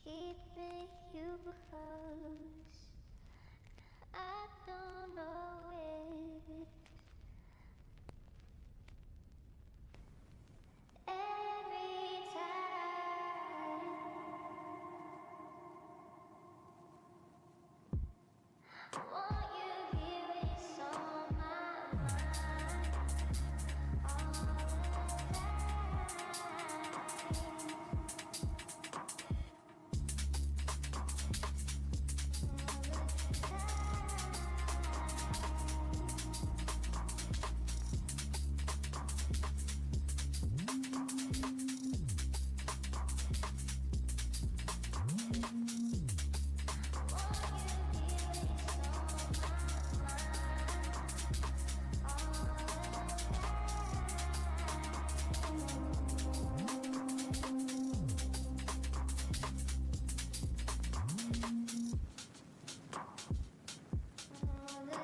keeping you close. I don't know it. Every time what you hear is on my mind all the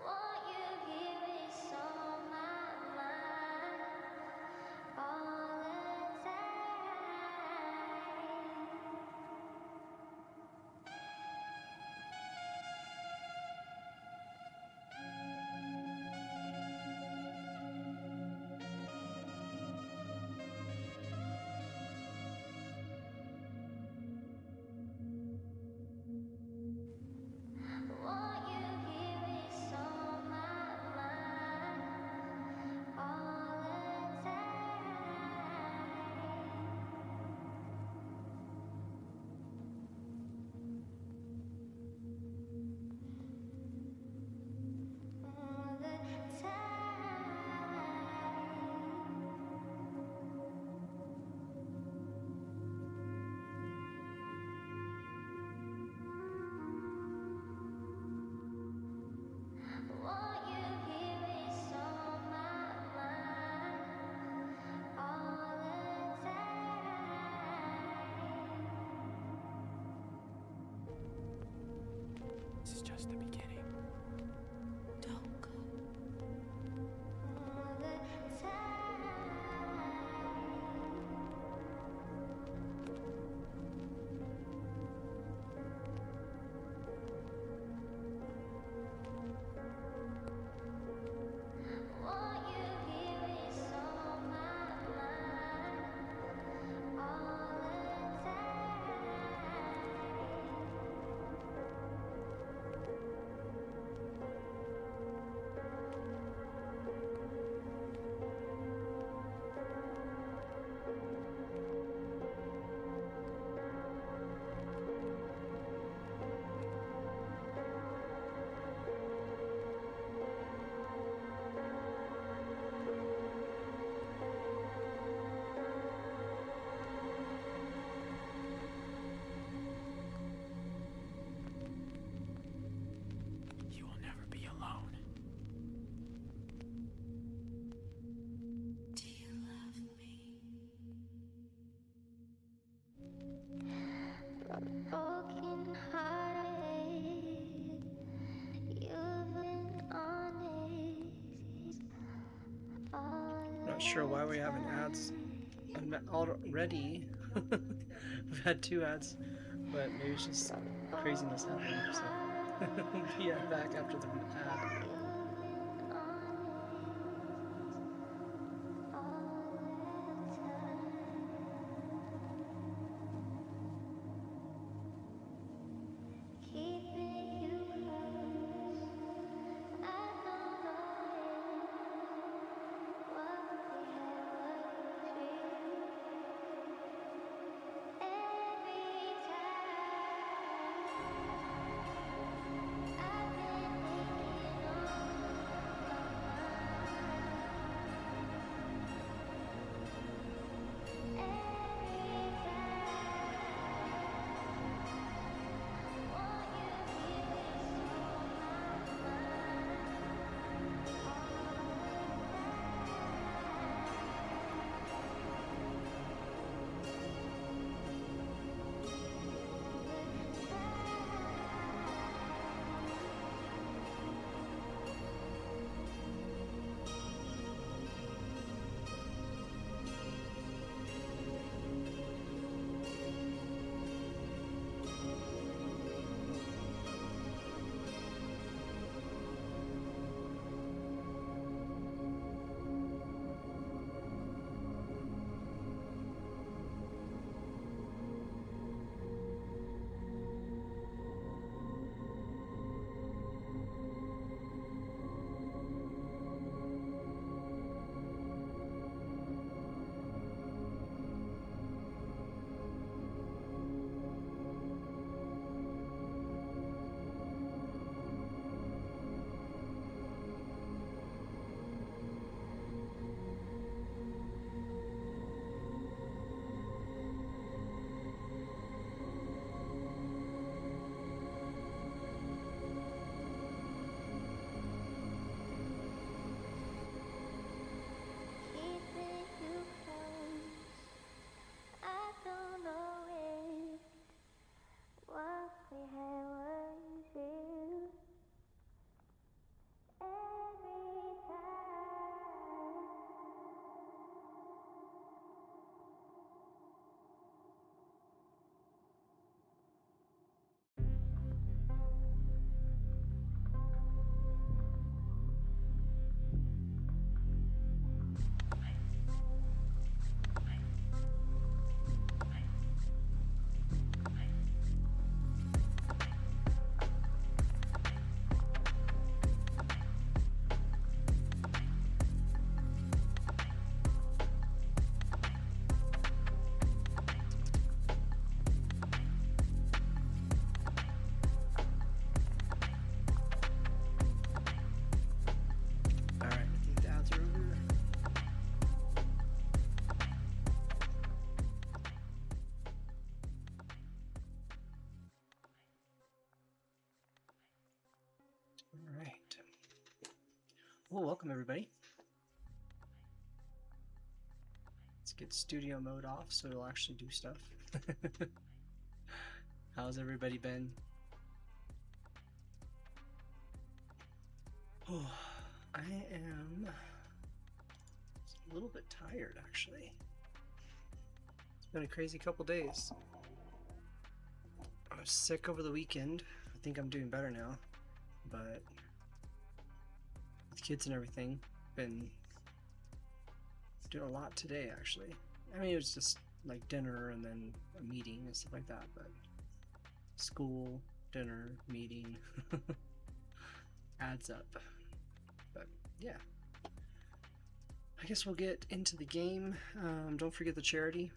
what you hear is on my mind all the time. What you hear is on my mind all the time. All the time. What you hear is on my mind all the time. This is just the beginning. Don't go. All the time. What you hear is on my mind all the time. broken hearted. You've been honest all Not sure why we have an ads already. We've had 2 ads, but maybe it's just craziness happening. So we'll be back after the ad. Alright. Well, welcome everybody. Let's get studio mode off so it'll actually do stuff. How's everybody been? Oh, I am a little bit tired actually. It's been a crazy couple days. I was sick over the weekend. I think I'm doing better now, but with kids and everything, been doing a lot today actually. I mean, it was just like dinner and then a meeting and stuff like that, but school, dinner, meeting adds up. But yeah, I guess we'll get into the game. Don't forget the charity.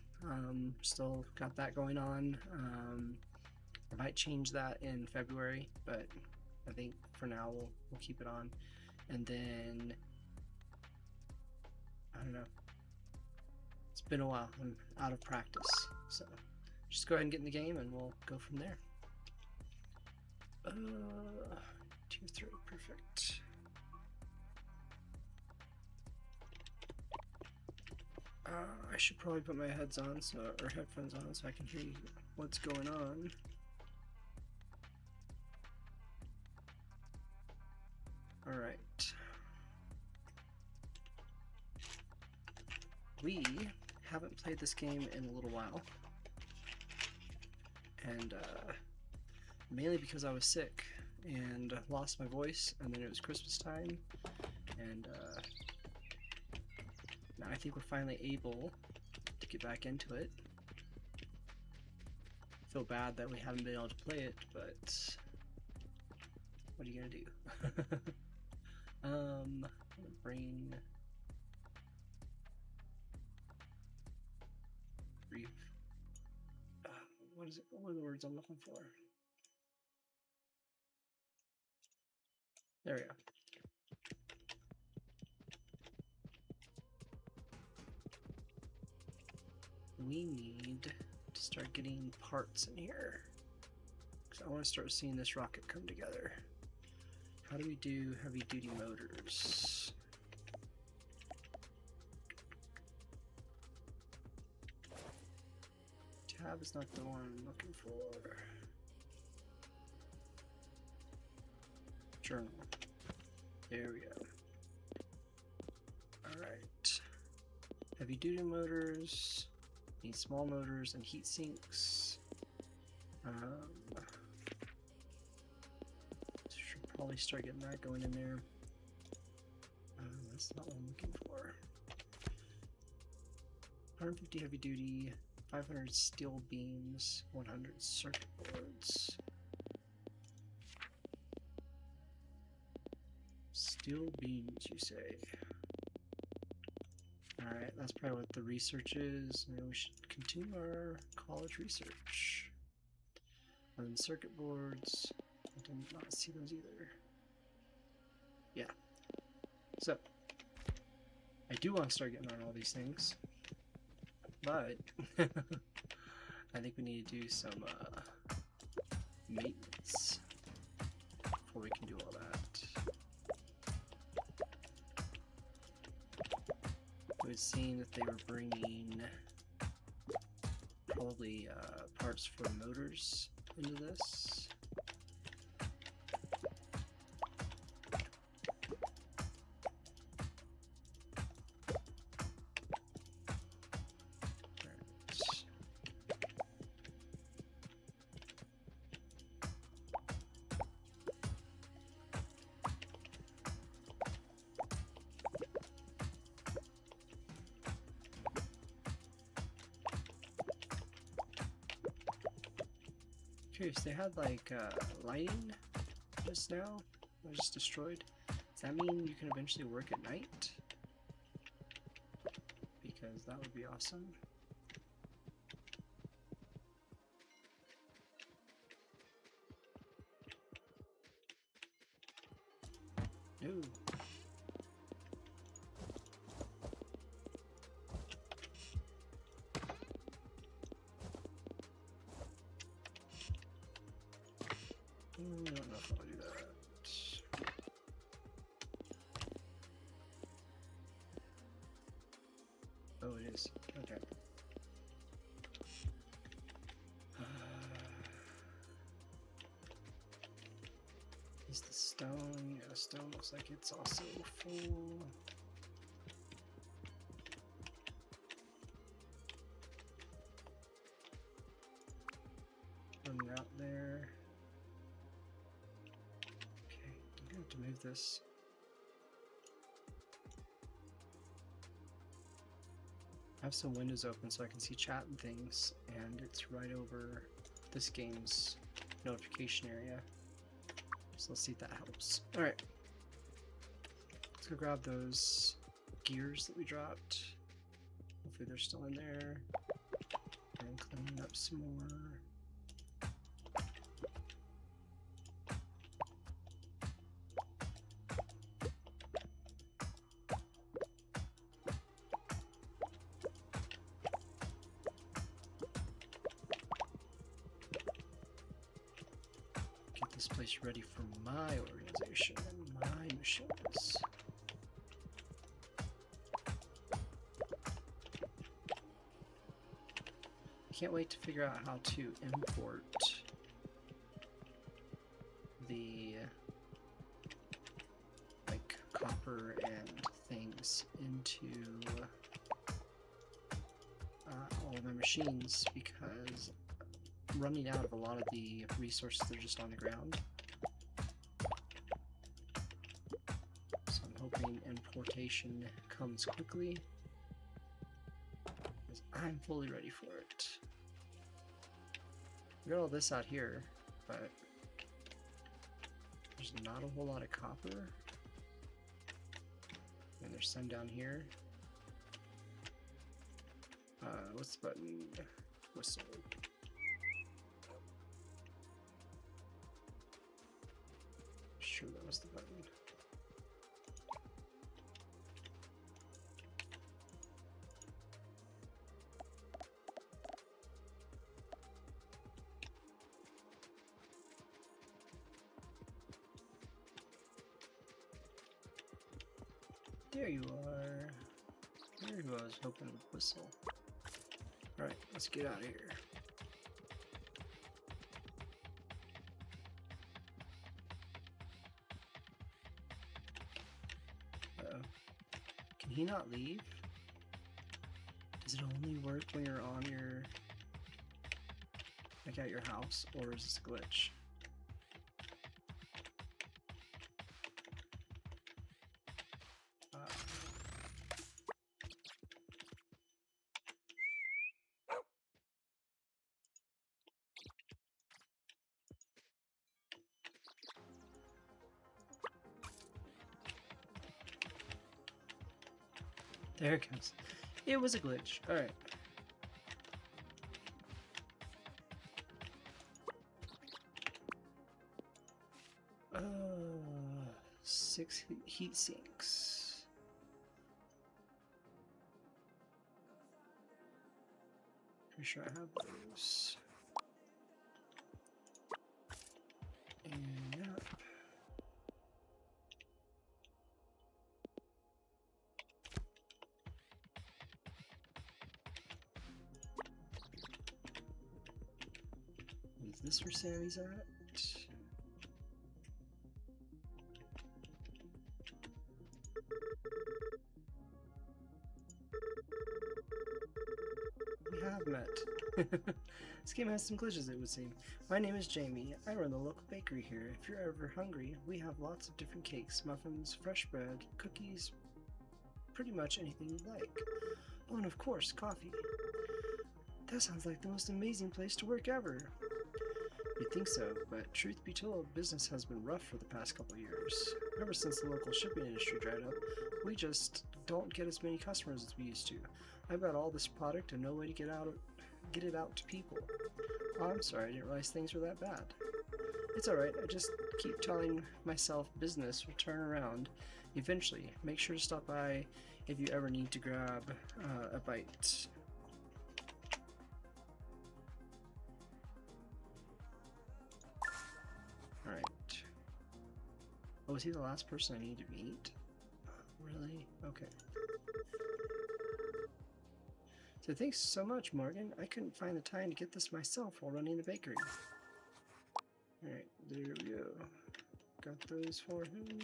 Still got that going on. I might change that in February, but I think for now we'll keep it on. And then I don't know. It's been a while. I'm out of practice, so just go ahead and get in the game, and we'll go from there. Tier 3, perfect. I should probably put my heads on or headphones on so I can hear what's going on. All right. We haven't played this game in a little while, and mainly because I was sick and lost my voice, and then it was Christmas time, and now I think we're finally able to get back into it. Feel bad that we haven't been able to play it, but what are you gonna do? I'm gonna bring brief. What is it? What are the words I'm looking for? There we go. We need to start getting parts in here, because I want to start seeing this rocket come together. How do we do heavy duty motors? Tab is not the one I'm looking for. Journal. There we go. Alright. Heavy duty motors. Need small motors and heat sinks. Should probably start getting that going in there. That's not what I'm looking for. 150 heavy duty, 500 steel beams, 100 circuit boards. Steel beams, you say? Alright, that's probably what the research is. Maybe we should continue our college research. And then circuit boards. I did not see those either. Yeah. So, I do want to start getting on all these things. But, I think we need to do some maintenance before we can do all that. I was seeing that they were bringing probably parts for motors into this. Curious, they had like lighting just now. It was just destroyed. Does that mean you can eventually work at night? Because that would be awesome. No. I don't know if I'll do that. Oh, it is. Okay. Is the stone? Yeah, the stone looks like it's also full. Running out there. Okay, I'm gonna have to move this. I have some windows open so I can see chat and things, and it's right over this game's notification area. So let's see if that helps. Alright. Let's go grab those gears that we dropped. Hopefully they're still in there. And clean up some more. This place ready for my organization and my missions. can't wait to figure out how to import the like copper and things into all of my machines, because I'm running out of a lot of the resources that are just on the ground. So I'm hoping importation comes quickly, because I'm fully ready for it. We got all this out here, but there's not a whole lot of copper. And there's some down here. What's the button? Whistle. Sure, that was the button. There you are. There you are. I was hoping to whistle. Alright, let's get out of here. Uh-oh. Can he not leave? Does it only work when you're on your... like at your house, or is this a glitch? There it goes. It was a glitch. Alright. Six heat sinks. Pretty sure I have those. And yep. Is this where Sammy's at? We have met. This game has some glitches, it would seem. My name is Jamie. I run the local bakery here. If you're ever hungry, we have lots of different cakes, muffins, fresh bread, cookies, pretty much anything you like. Oh, and of course, coffee. That sounds like the most amazing place to work ever. You'd think so, but truth be told, business has been rough for the past couple years. Ever since the local shipping industry dried up, we just don't get as many customers as we used to. I've got all this product and no way to get it out to people. Oh, I'm sorry, I didn't realize things were that bad. It's alright, I just keep telling myself business will turn around eventually. Make sure to stop by if you ever need to grab a bite. Alright. Oh, is he the last person I need to meet? Really? Okay. So thanks so much, Morgan. I couldn't find the time to get this myself while running the bakery. Alright, there we go. Got those for him.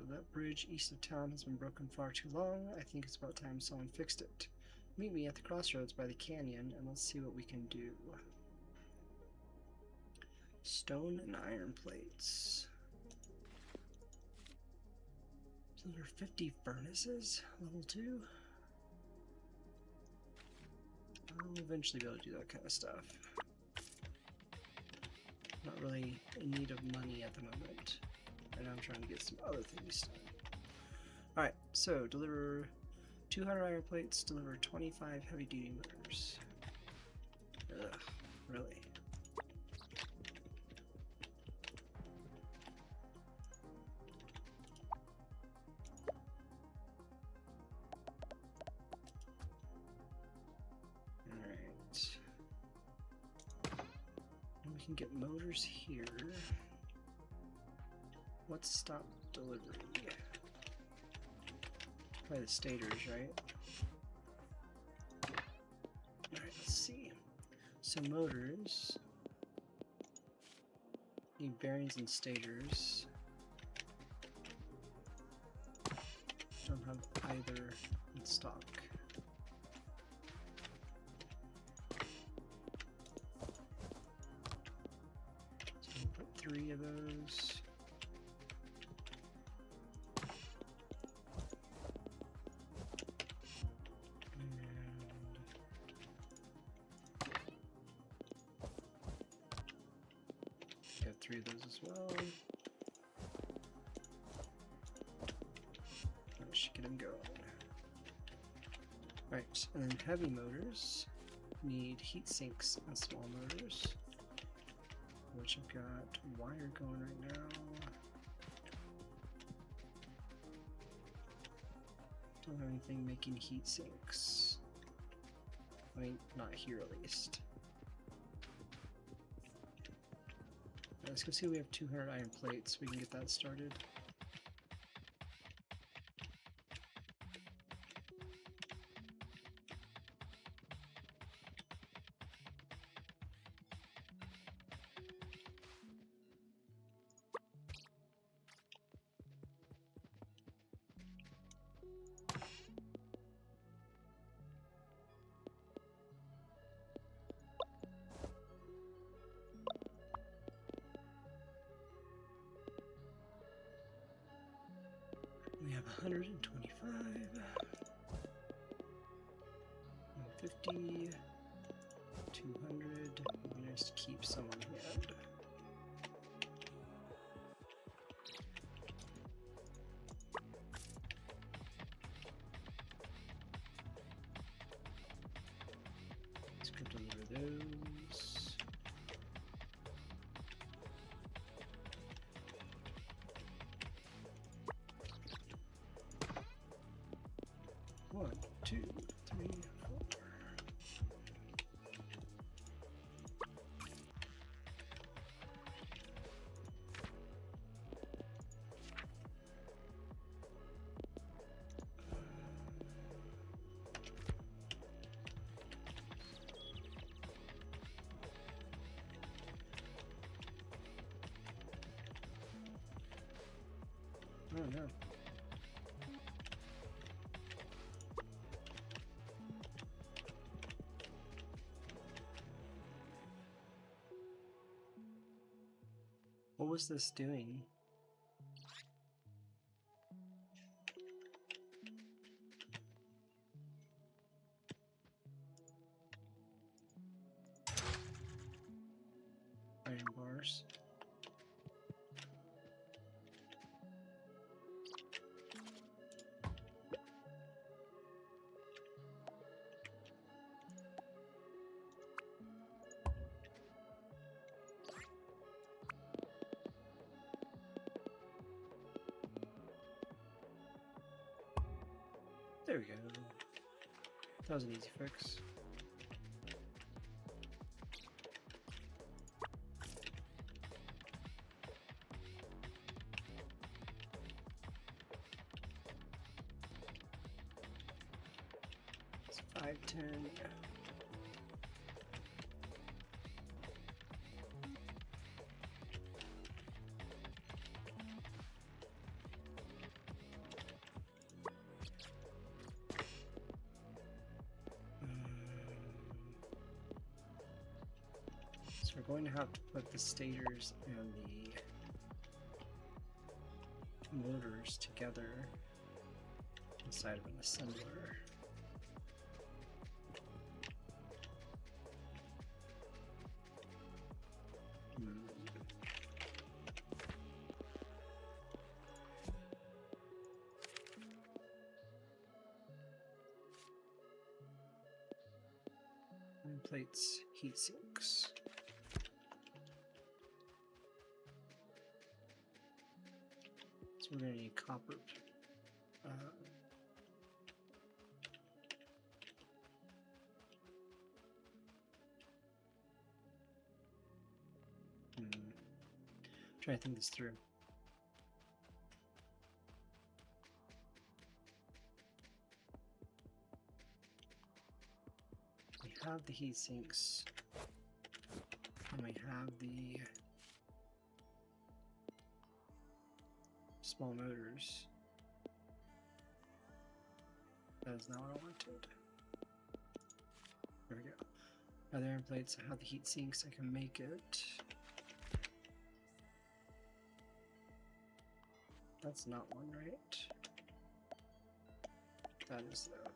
That bridge east of town has been broken far too long. I think it's about time someone fixed it. Meet me at the crossroads by the canyon and let's see what we can do. Stone and iron plates. So there are 50 furnaces, level 2. I'll eventually be able to do that kind of stuff. Not really in need of money at the moment. And I'm trying to get some other things done. Alright, so deliver 200 iron plates, deliver 25 heavy duty motors. Ugh, really? Alright. We can get motors here. What's stop delivery? Probably the stators, right? Alright, let's see. So motors need bearings and stators. Don't have either in stock. So we'll put 3 of those. And 3 of those as well. That should get them going. Right, and then heavy motors need heat sinks and small motors, which I've got wire going right now. Don't have anything making heat sinks. I mean, not here at least. Let's go see we have 200 iron plates. We can get that started. We have 125, 150, 200. We just keep some on hand. Let's go deliver those. One, two, three, four. Oh no. What was this doing? Iron bars. There we go. That was an easy fix. It's 510. So we're going to have to put the stators and the motors together inside of an assembler. Iron plates, heat sinks. So we're going to need copper. trying to think this through. We have the heat sinks, and we have the small motors. That is not what I wanted. There we go. Other end plates, I have the heat sinks, I can make it. That's not one, right? That is though.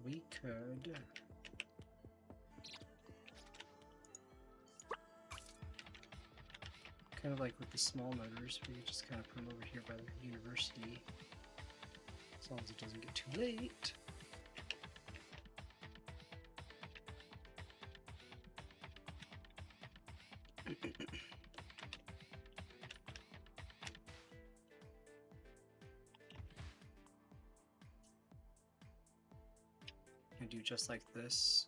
We could kind of like with the small motors, we could just kind of put them over here by the university, as long as it doesn't get too late. I do just like this.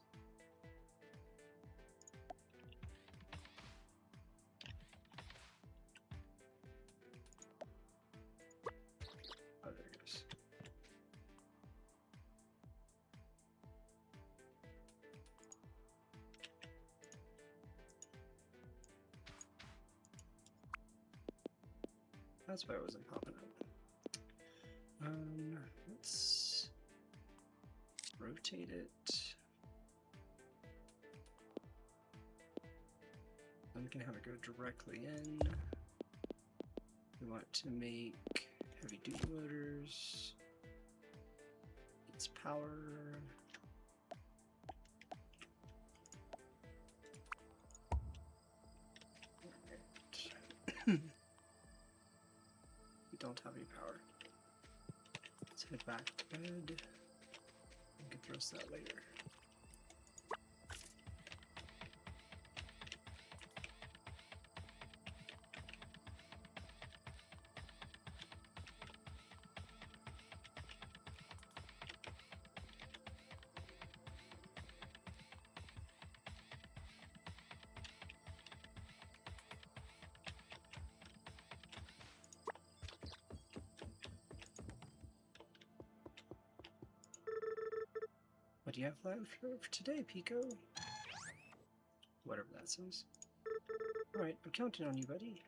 Oh, there it goes. That's why it wasn't popping up. Let's rotate it. Then we can have it go directly in. We want to make heavy duty motors. It's power. Alright. We don't have any power. Let's head back to bed. We can throw that later. What do you have planned for today, Pico? Whatever that says. Alright, I'm counting on you, buddy.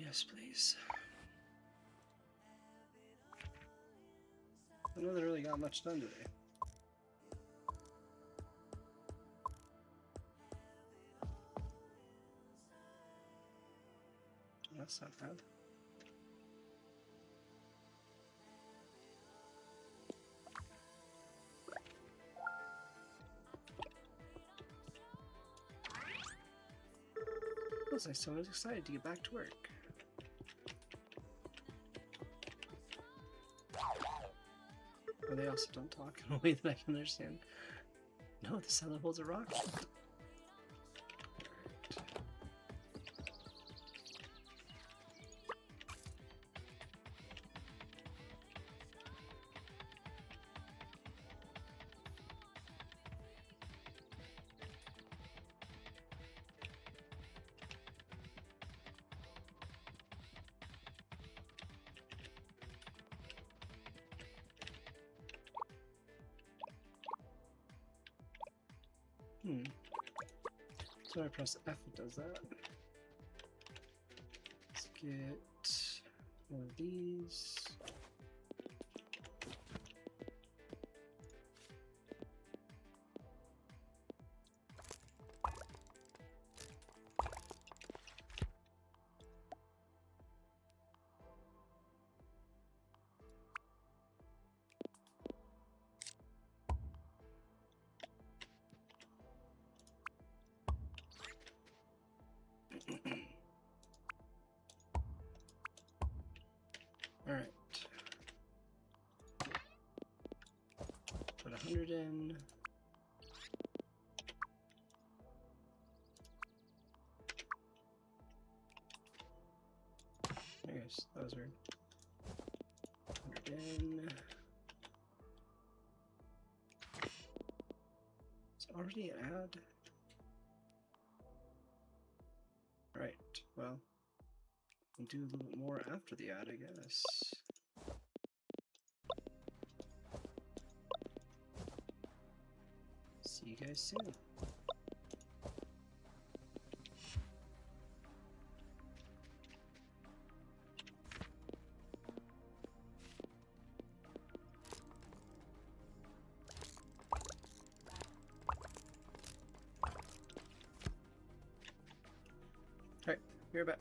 Yes, please. I know they really got much done today. That's not bad. Looks like someone's excited to get back to work. Or they also don't talk in a way that I can understand. No, the seller holds a rock. So when I press F, it does that. Let's get one of these. All right. Put 100 in. Oops, that was weird. 100 in. It's already an ad. Right, well, we'll do a little bit more after the ad, I guess. See you guys soon. Alright, we're back.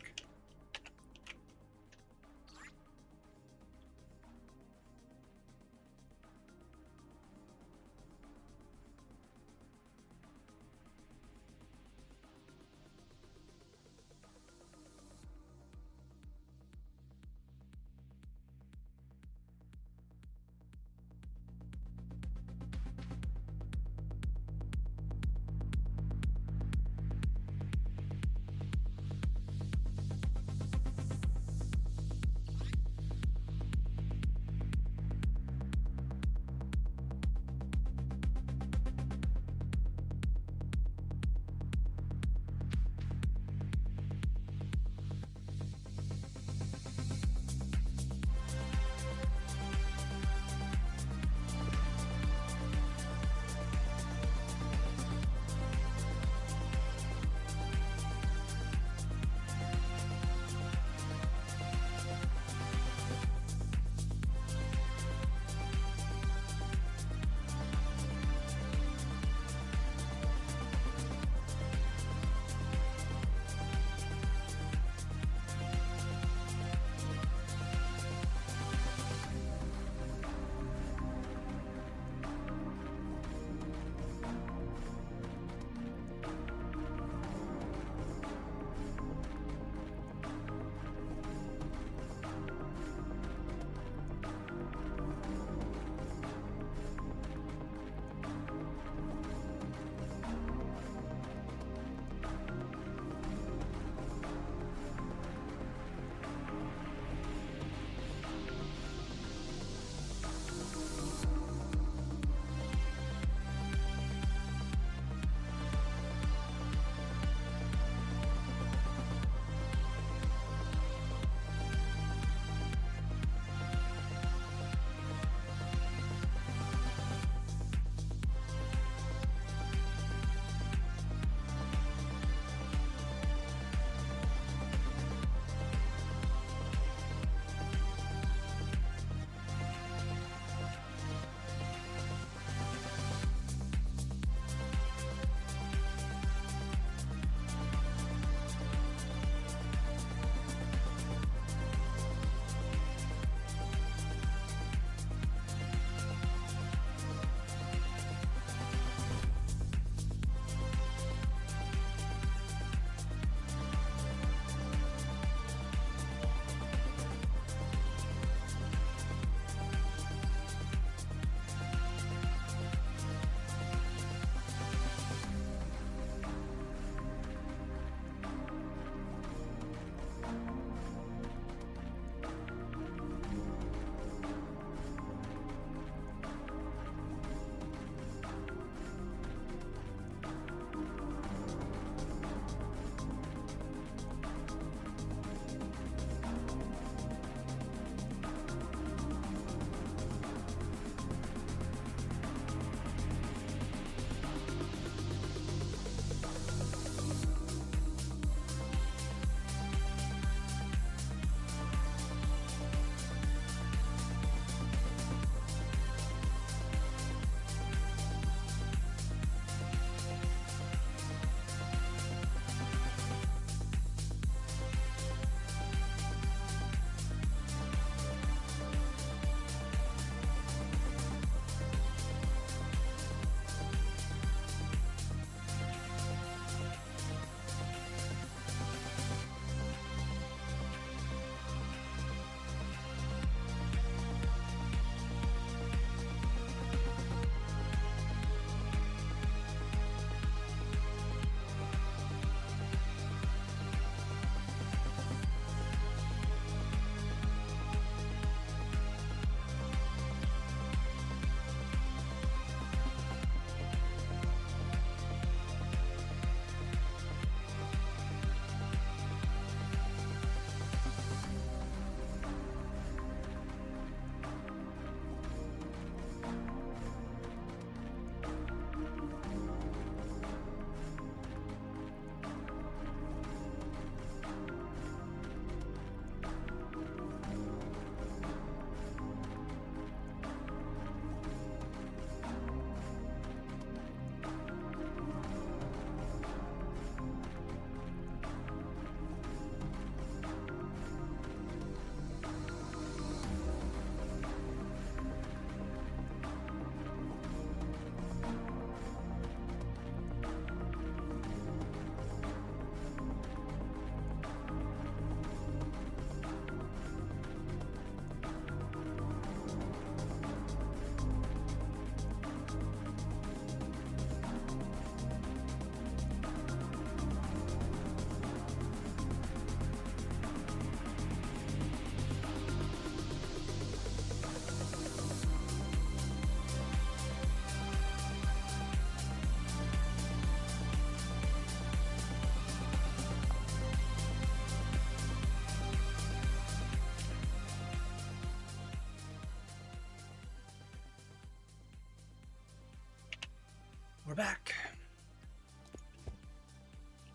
We're back.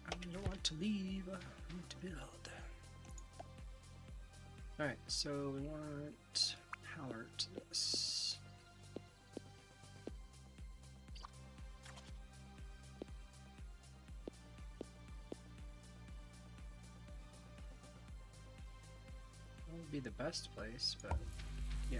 I don't want to leave. I want to build. Alright, so we want power to this. That would be the best place, but yeah.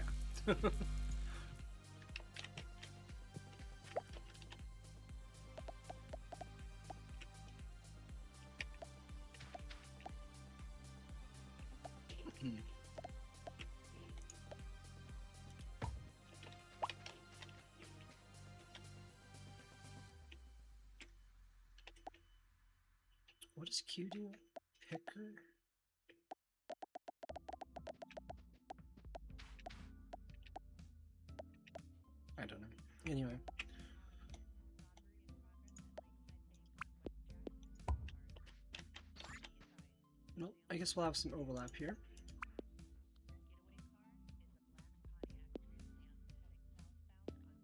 What does Q do? Picker? I don't know. Anyway. Well, I guess we'll have some overlap here.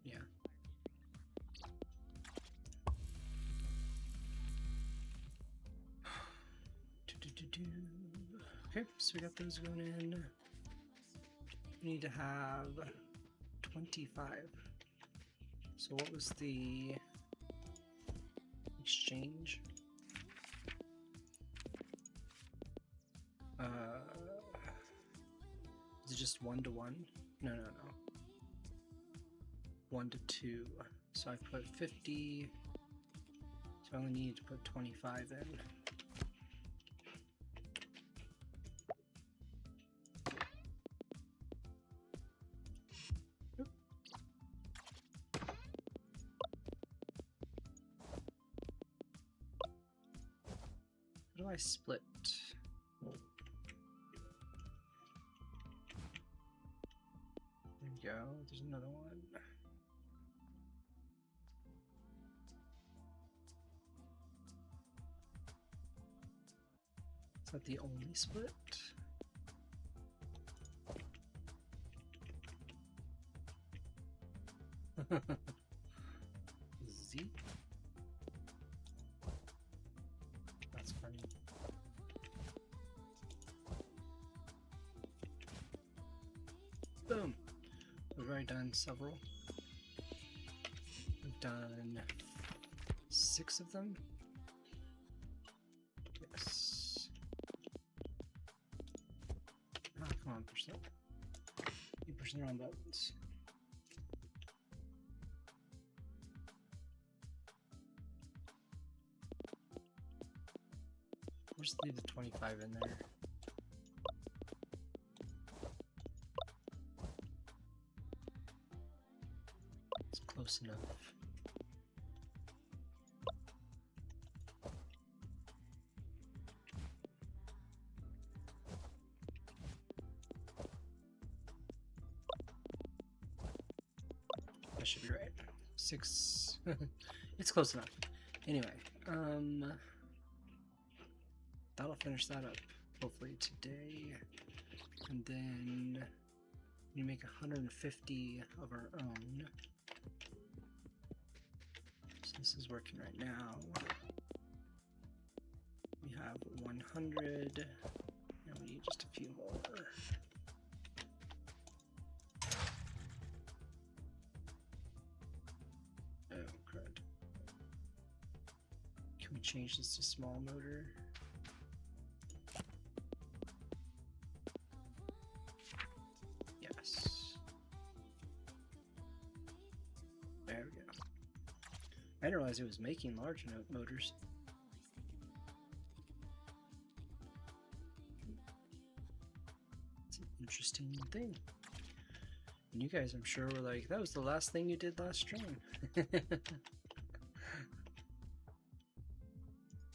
Yeah. Okay, so we got those going in. We need to have 25. So what was the exchange? Is it just 1 to 1? No. 1 to 2. So I put 50. So I only need to put 25 in. How do I split? There you go. There's another one. Is that the only split? Z? That's funny. Boom! We've already done several. We've done 6 of them. Yes. Ah, come on, push that. Keep pushing the wrong buttons. We'll just leave the 25 in there. It's close enough. That should be right. 6. It's close enough. Anyway, that'll finish that up hopefully today, and then we make 150 of our own. So this is working right now. We have 100, and we need just a few more. Oh crud. Can we change this to small motor? Yes. There we go. I didn't realize it was making large motors. It's an interesting thing. And you guys, I'm sure, were like, that was the last thing you did last stream.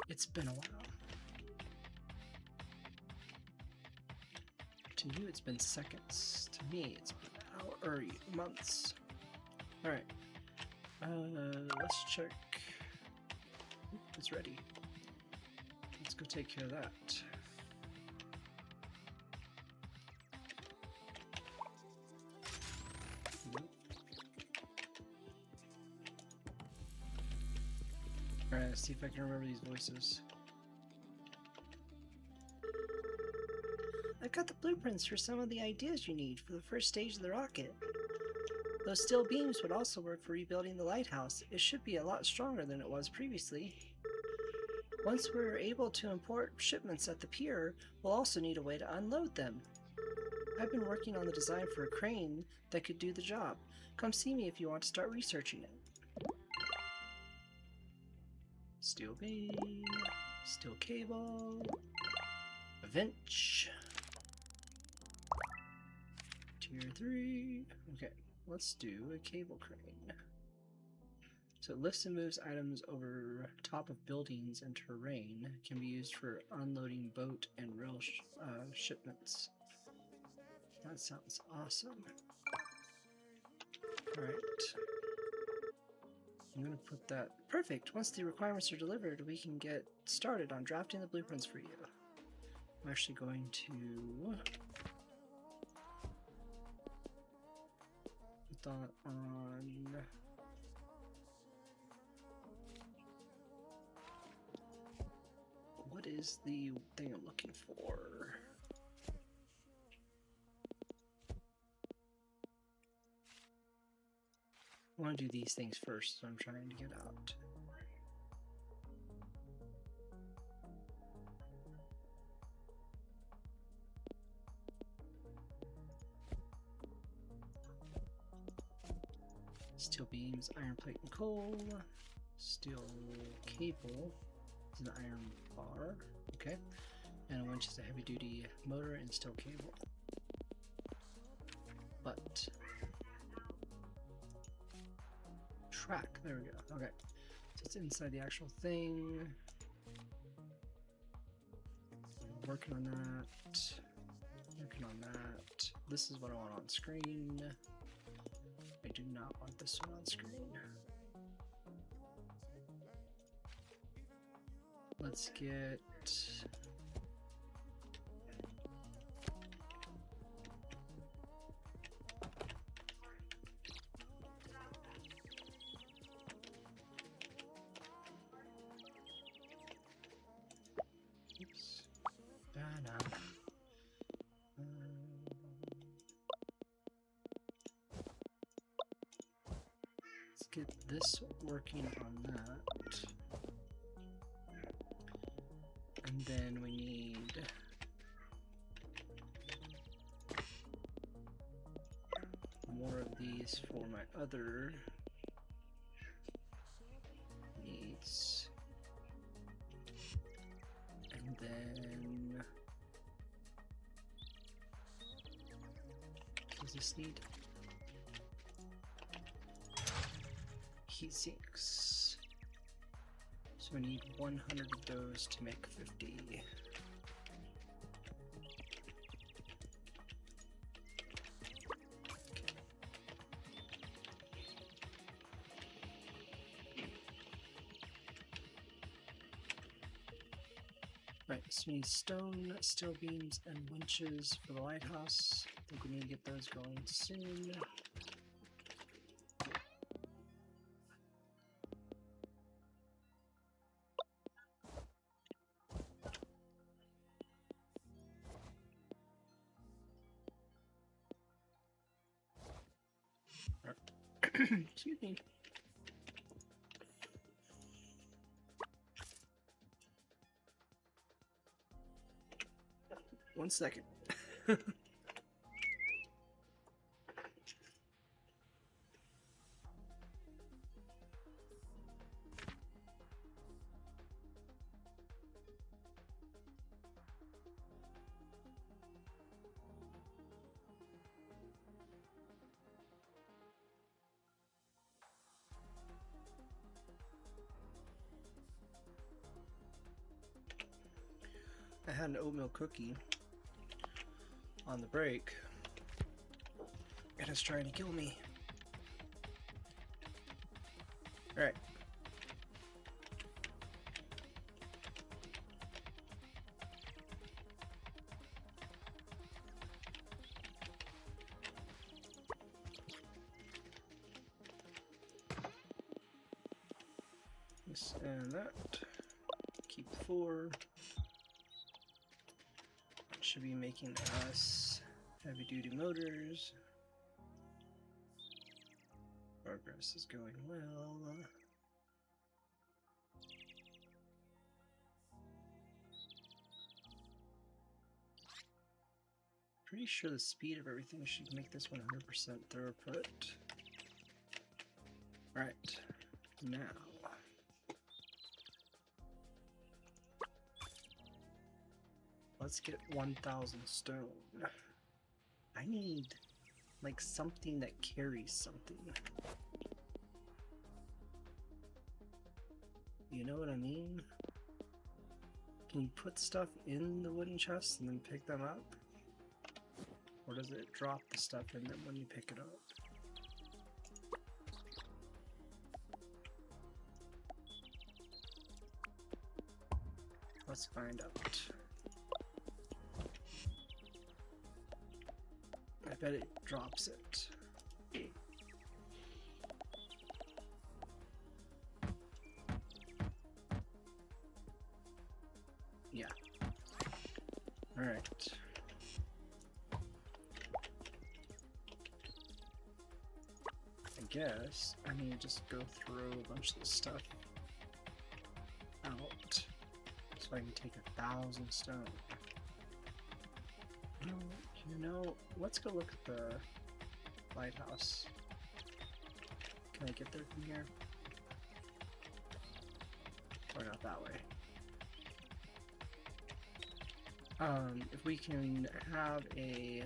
It's been a while. To you, it's been seconds. To me, it's been hours or months. All right. Let's check. Oop, it's ready. Let's go take care of that. Let's see if I can remember these voices. I've got the blueprints for some of the ideas you need for the first stage of the rocket. Those steel beams would also work for rebuilding the lighthouse. It should be a lot stronger than it was previously. Once we're able to import shipments at the pier, we'll also need a way to unload them. I've been working on the design for a crane that could do the job. Come see me if you want to start researching it. Steel beam, steel cable, a winch. Tier 3. Okay, let's do a cable crane. So it lifts and moves items over top of buildings and terrain. Can be used for unloading boat and rail shipments. That sounds awesome. Alright. I'm gonna put that... Perfect! Once the requirements are delivered, we can get started on drafting the blueprints for you. I'm actually going to... put that on... What is the thing I'm looking for? I want to do these things first, so I'm trying to get out. Steel beams, iron plate and coal. Steel cable is an iron bar. Okay. And a winch is a heavy duty motor and steel cable. But track, there we go. Okay. So it's inside the actual thing. Working on that. Working on that. This is what I want on screen. I do not want this one on screen. Let's get... Oops. No. Let's get this working on that. And then we need more of these for my other needs. And then does this need heat sinks? So we need 100 of those to make 50. Right, so we need stone, steel beams, and winches for the lighthouse. I think we need to get those going soon. Excuse me. One second. I had an oatmeal cookie on the break, and it's trying to kill me. Alright. this and that. Keep 4. That should be making us heavy duty motors. Progress is going well. Pretty sure the speed of everything should make this 100% throughput. Alright, now. Let's get 1,000 stone. I need, like, something that carries something. You know what I mean? Can you put stuff in the wooden chest and then pick them up? Or does it drop the stuff in them when you pick it up? Let's find out. I bet it drops it. Yeah. Alright. I guess I need to just go through a bunch of this stuff out so I can take 1,000 stone. You know, let's go look at the lighthouse. Can I get there from here? Or not that way? If we can have a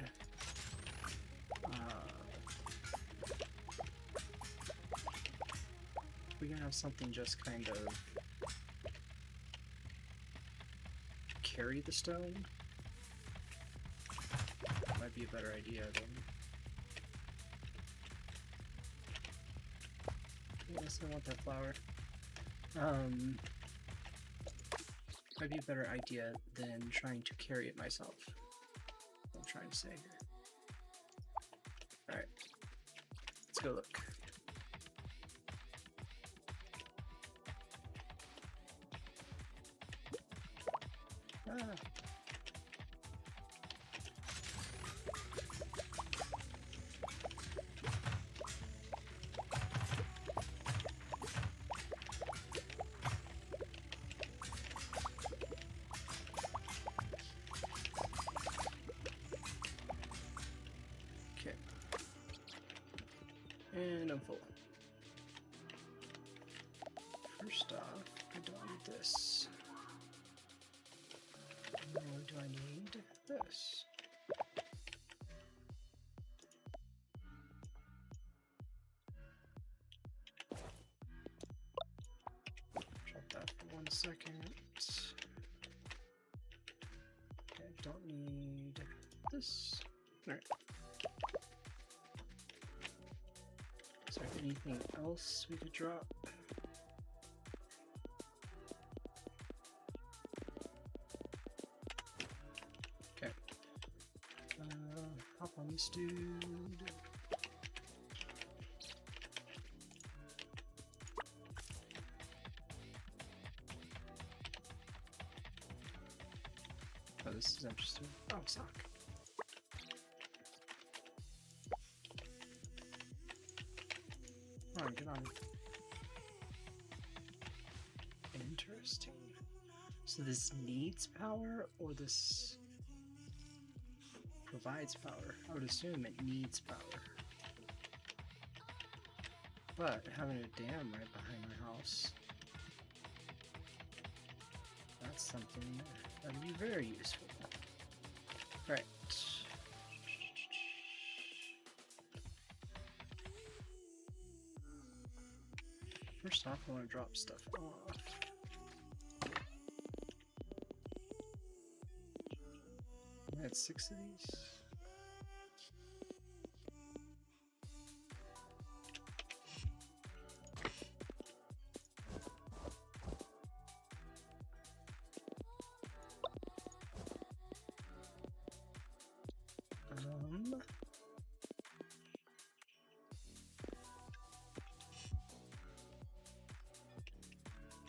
we can have something just kind of carry the stone, might be a better idea than. Yes, I want that flower. Might be a better idea than trying to carry it myself. What I'm trying to say here. Alright. Let's go look. Ah. Okay. And I'm full. First off, I don't need this. Nor do I need this. Drop that for 1 second. Okay, don't need this. Alright. Is there anything else we could drop? Okay. Hop on this dude. Oh, this is interesting. Oh, sock. Come on, get on. Interesting. So this needs power, or this provides power? I would assume it needs power. But having a dam right behind my house, that's something that would be very useful. Right. First off, I want to drop stuff off. I had 6 of these.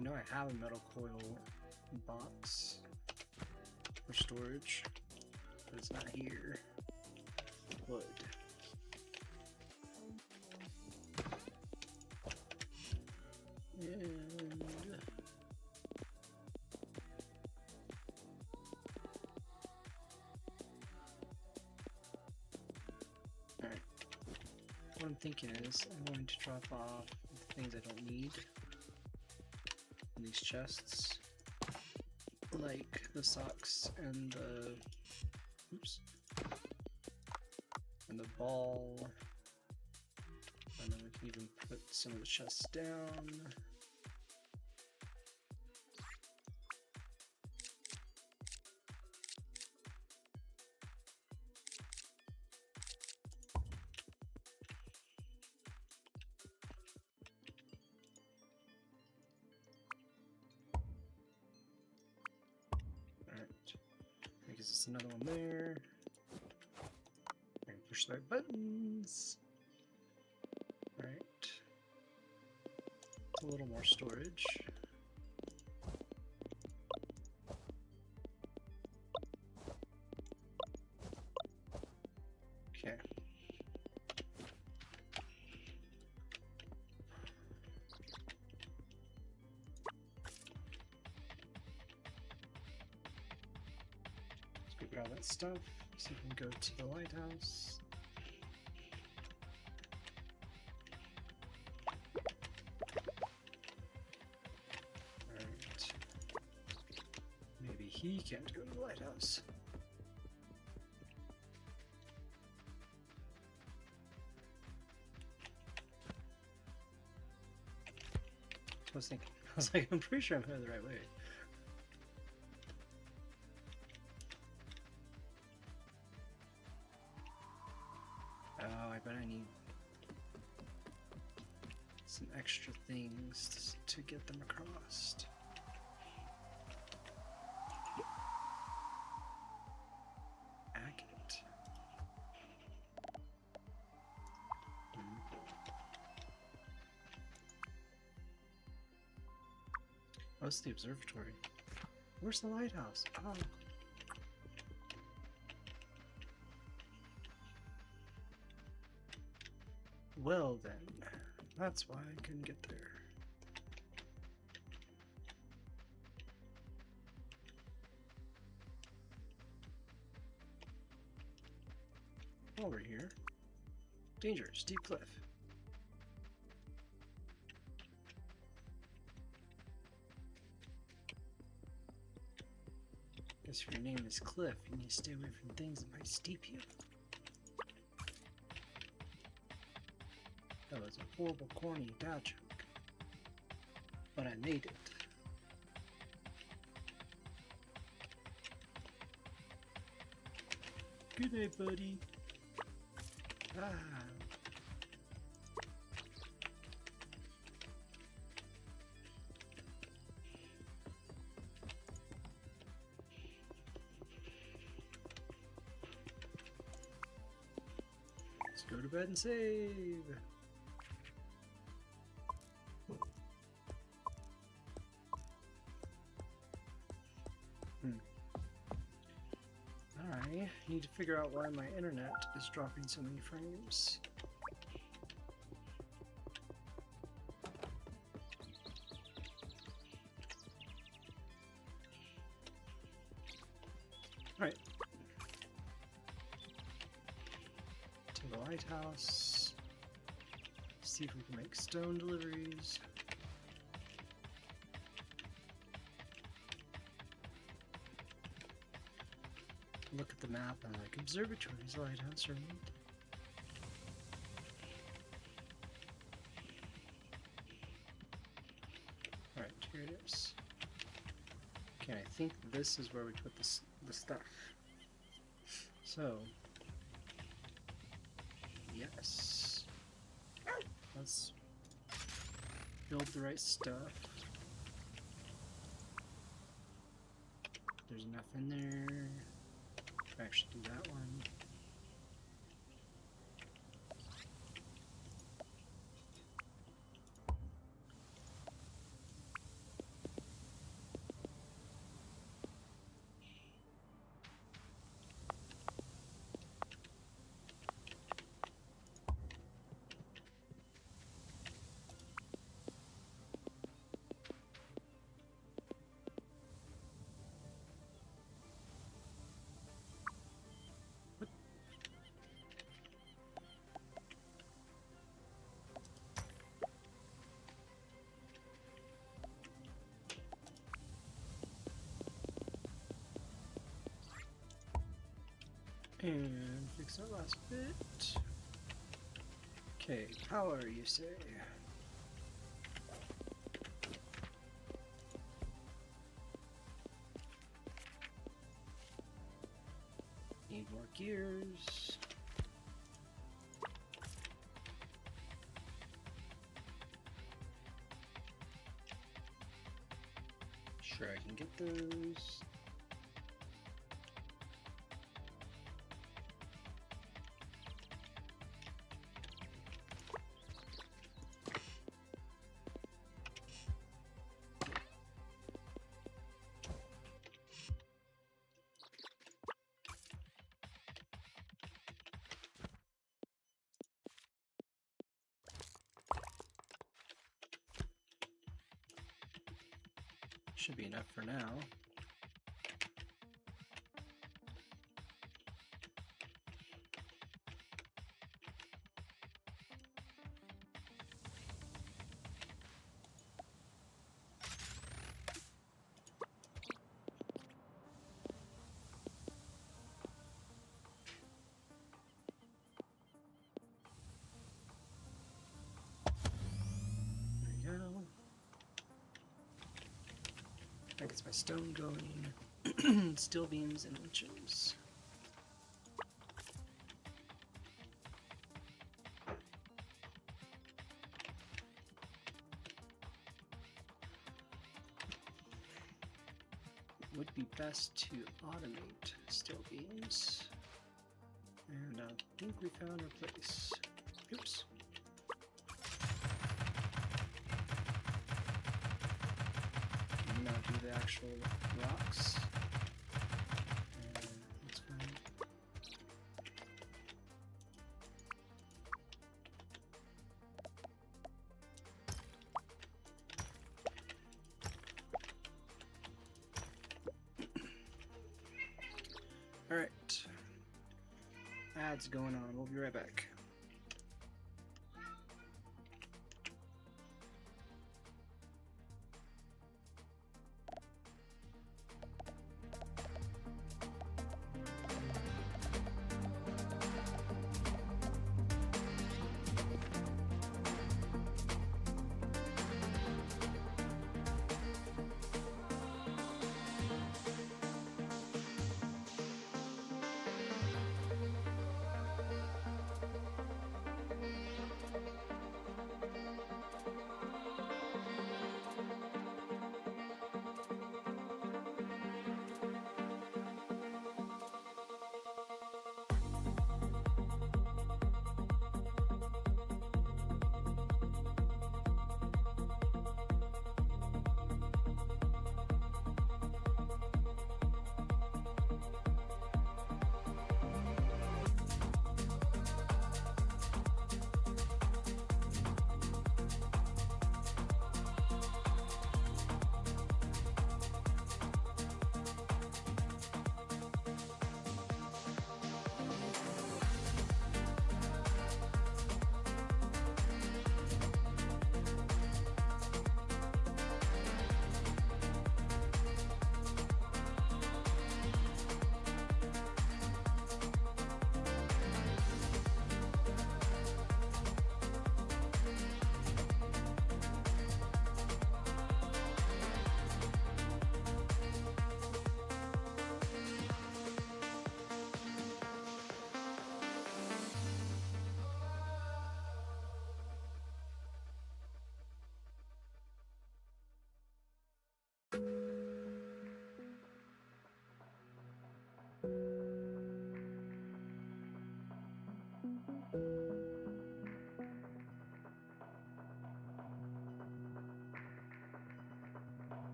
I know I have a metal coil box for storage, but it's not here. Wood. And alright. What I'm thinking is I'm going to drop off the things I don't need in these chests, like the socks and the and the ball, and then we can even put some of the chests down. Because it's another one there. And push the right buttons. Alright. A little more storage. Okay. All that stuff, so we can go to the lighthouse. Alright. Maybe he can't go to the lighthouse. I was like, I'm pretty sure I'm headed the right way. Oh, I bet I need some extra things to get them across. Agate. Oh, it's the observatory. Where's the lighthouse? Oh. Well then, that's why I couldn't get there. While we're here, danger, steep cliff. Guess if your name is Cliff, you need to stay away from things that might steep you. That was a horrible, corny dad joke, but I made it. Good day, buddy. Ah. Let's go to bed and save. I need to figure out why my internet is dropping so many frames. Alright. To the lighthouse. See if we can make stone deliveries. Look at the map and I'm like, observatories, lighthouse, right? Alright, here it is. Okay, I think this is where we put the stuff. So, yes. Let's build the right stuff. There's enough in there. Actually do that one. And fix that last bit. Okay, power, you say? Need more gears. Sure, I can get those. Should be enough for now. There you go. That gets my stone going. Steel beams and winches. Would be best to automate steel beams. And I think we found our place. Oops. Now do the actual rocks. That's fine. All right. Ads going on. We'll be right back.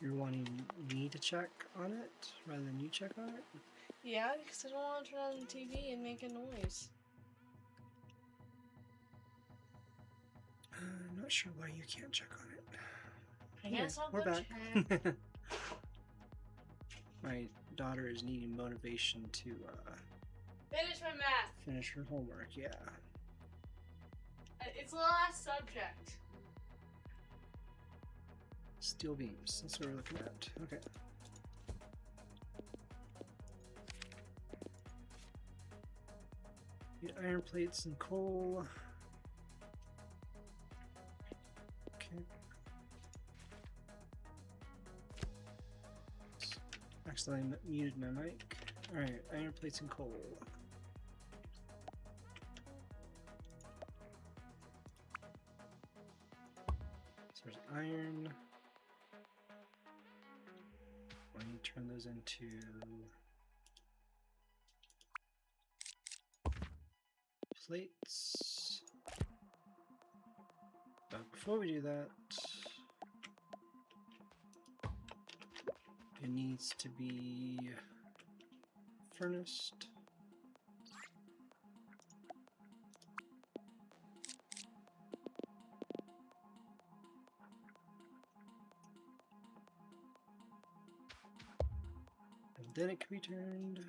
You're wanting me to check on it rather than you check on it? Yeah, because I don't want to turn on the TV and make a noise. I'm not sure why you can't check on it. I guess I'll We're go back. check. My daughter is needing motivation to Finish my math. finish her homework. Yeah. It's the last subject. Steel beams. That's what we're looking at. Okay. Get iron plates and coal. Okay. Accidentally muted my mic. Alright, iron plates and coal. So there's iron. I need to turn those into plates. But before we do that, it needs to be furnaced. And then it can be turned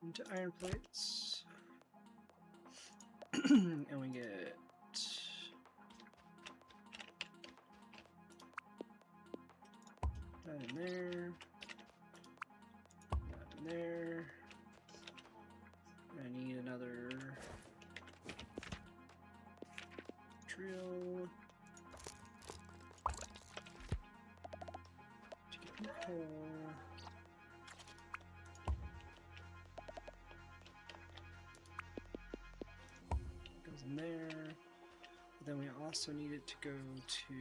into iron plates. And we get that in there, that in there. I need another drill to get the coal. Goes in there. But then we also need it to go to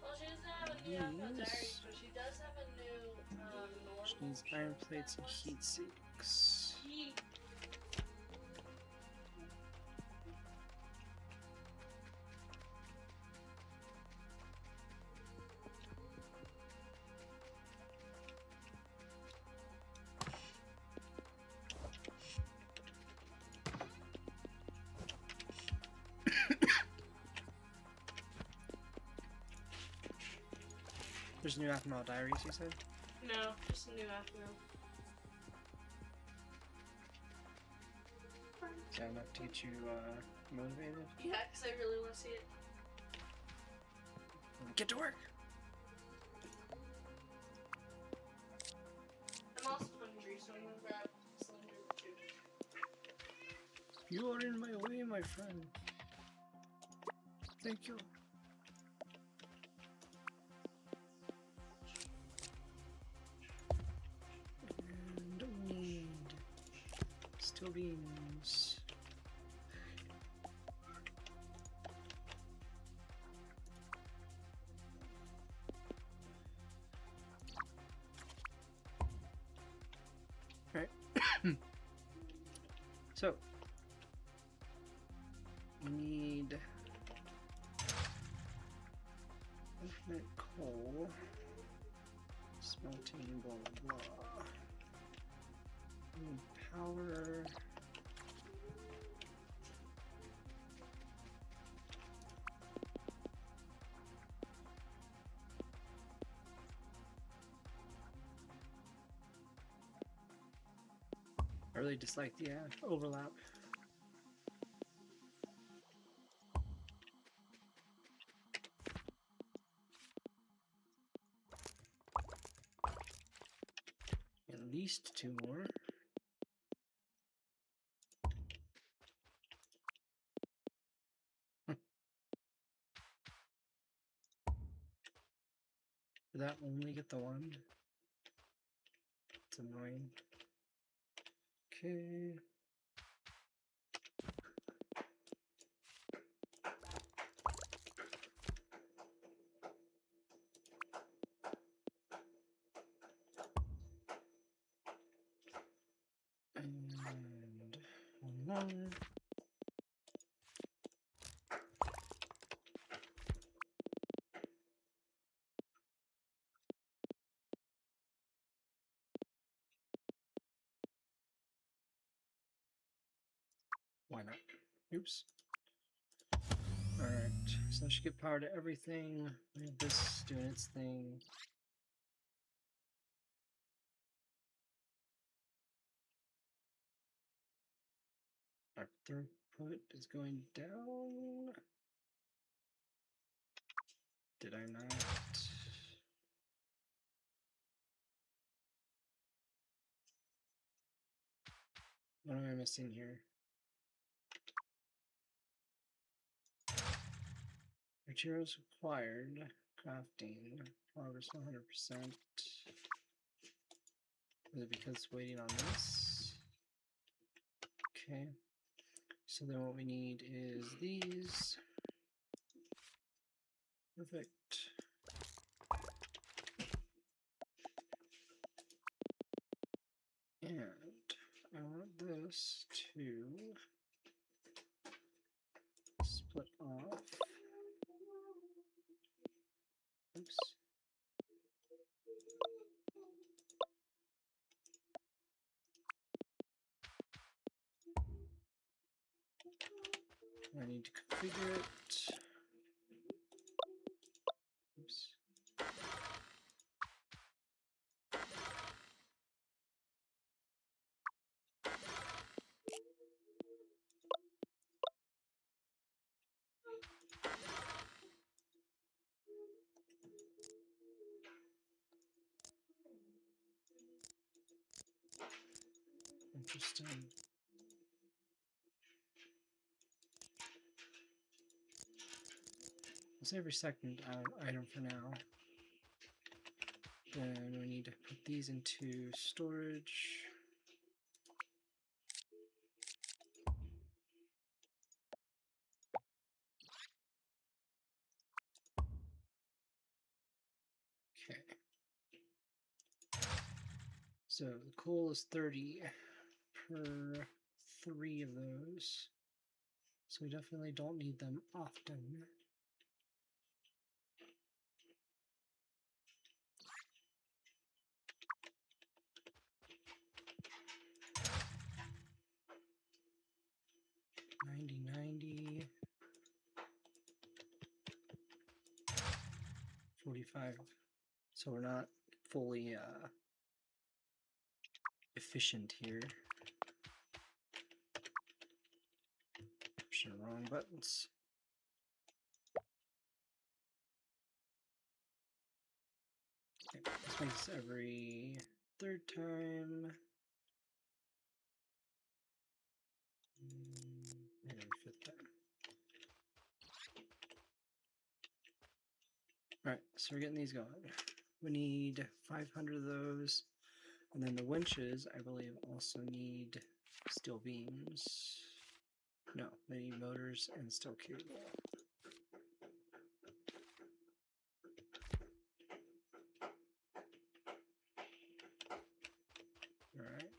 Well, she doesn't have a new Apple Yes. Diaries, but she does have a new normal. which needs iron plates and heat sinks. Heat. There's new Apple Diaries, you said? No, just a new Apple. Is that enough to get you motivated? Yeah, because I really want to see it. Get to work! I'm also hungry, so I'm gonna grab a cylinder too. You are in my way, my friend. Thank you. And we need steel beams. Alright. So we need infinite coal, smelting, blah blah blah. We need power. I really dislike the overlap. At least 2 more. Did that only get the one? It's annoying. Okay. And one more. Why not? Oops. Alright, so that should give power to everything. We have this doing its thing. Our throughput is going down. Did I not? What am I missing here? Materials required. Crafting. Progress 100%. Is it because it's waiting on this? Okay. So then what we need is these. Perfect. And I want this to split off. Oops. I need to configure it. Oops. Interesting. I'll say every second item for now. Then we need to put these into storage. Okay. So the coal is 30 per 3 of those. So we definitely don't need them often. $90, 45. So we're not fully efficient here. Pushing the wrong buttons. Okay, this makes every third time. And every fifth time. Alright, so we're getting these going. We need 500 of those. And then the winches, I believe, also need steel beams. No, they need motors and steel cable. Alright.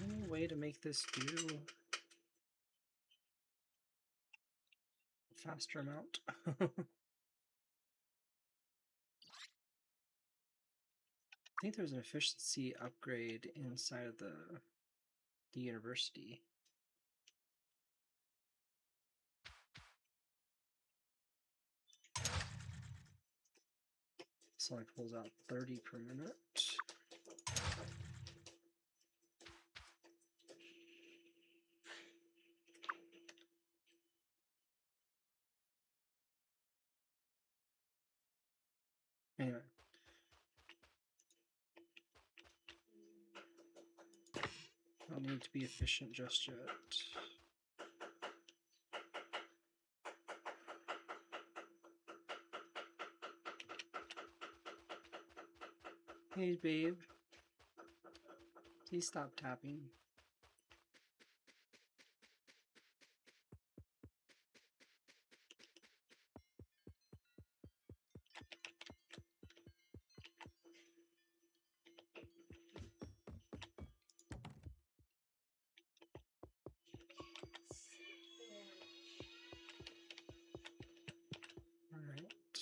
Any way to make this do a faster amount? I think there's an efficiency upgrade inside of the university. So it pulls out 30 per minute. Anyway. I don't need to be efficient just yet. Hey, babe. Please stop tapping. All right.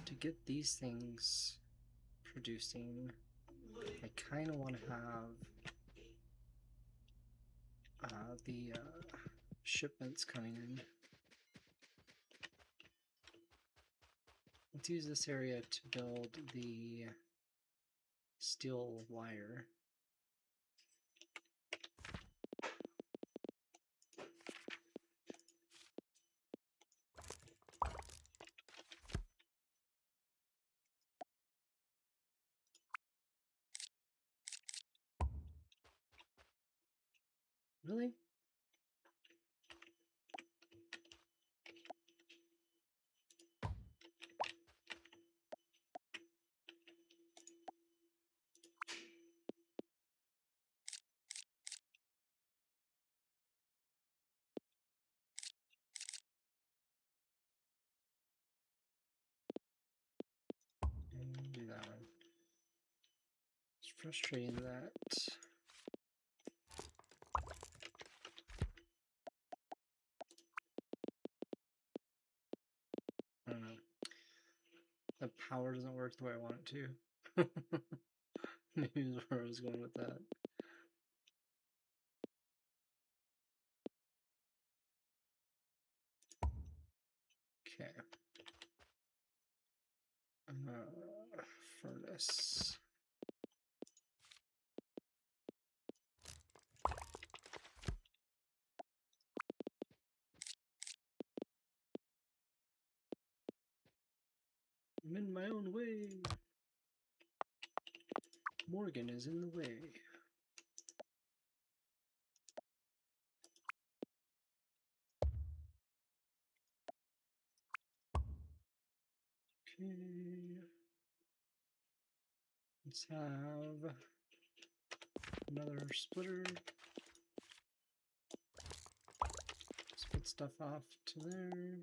To get these things producing, I kind of want to have the shipments coming in. Let's use this area to build the steel wire. Really? Do that one. It's frustrating that I don't know. The power doesn't work the way I want it to. Maybe is where I was going with that. Okay. Furnace. I'm in my own way. Morgan is in the way. Okay. Let's have another splitter. Split stuff off to there.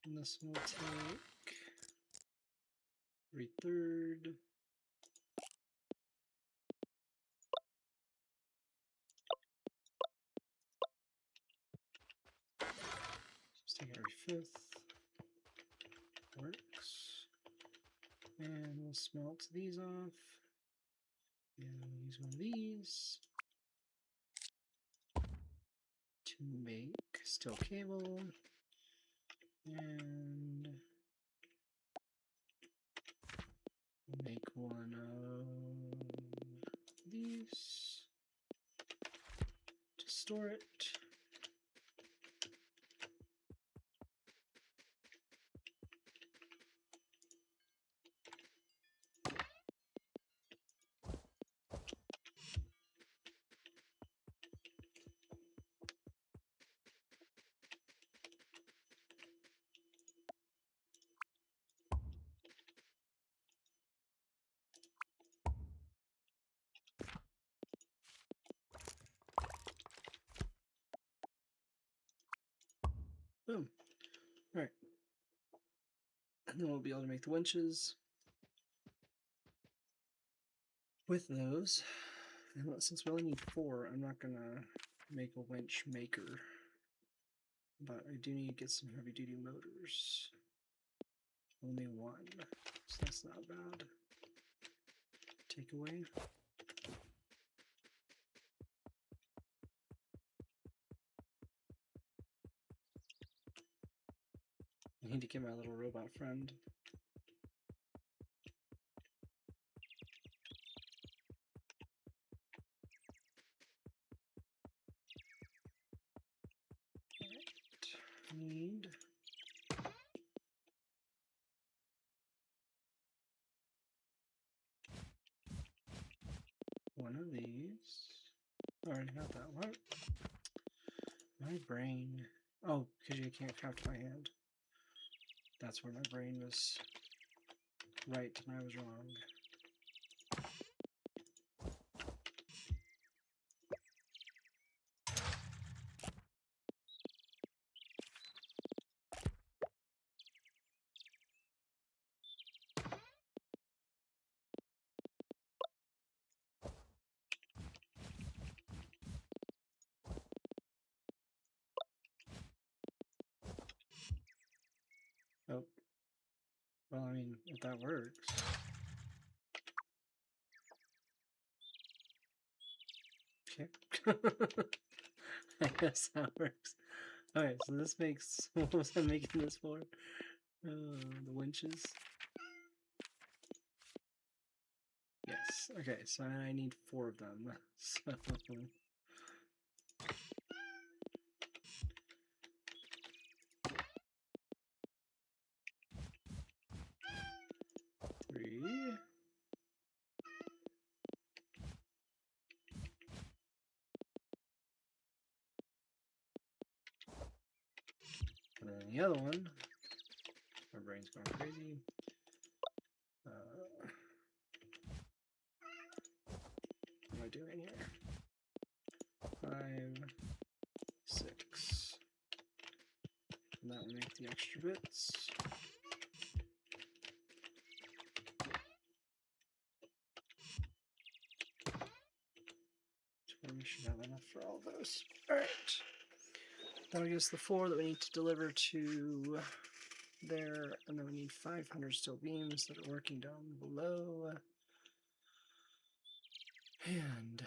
And this will take 3/3. Just take every 5th. Works. And we'll smelt these off. And we'll use one of these to make steel cable. And we'll make one of these to store it. Boom. All right. And then we'll be able to make the winches with those. And since we only need 4, I'm not gonna make a winch maker. But I do need to get some heavy duty motors. Only 1. So that's not bad. Take away. I need to get my little robot friend. Need one of these. I already have that one. My brain. Oh, because you can't craft by hand. That's where my brain was right and I was wrong. I mean, if that works. Okay. I guess that works. Alright, so this makes. What was I making this for? The winches. Yes. Okay, so I need 4 of them. So. 3. And then the other one. My brain's going crazy. What am I doing here? 5, 6. And that will make the extra bits. We should have enough for all those. Alright. That'll give us the 4 that we need to deliver to there, and then we need 500 steel beams that are working down below. And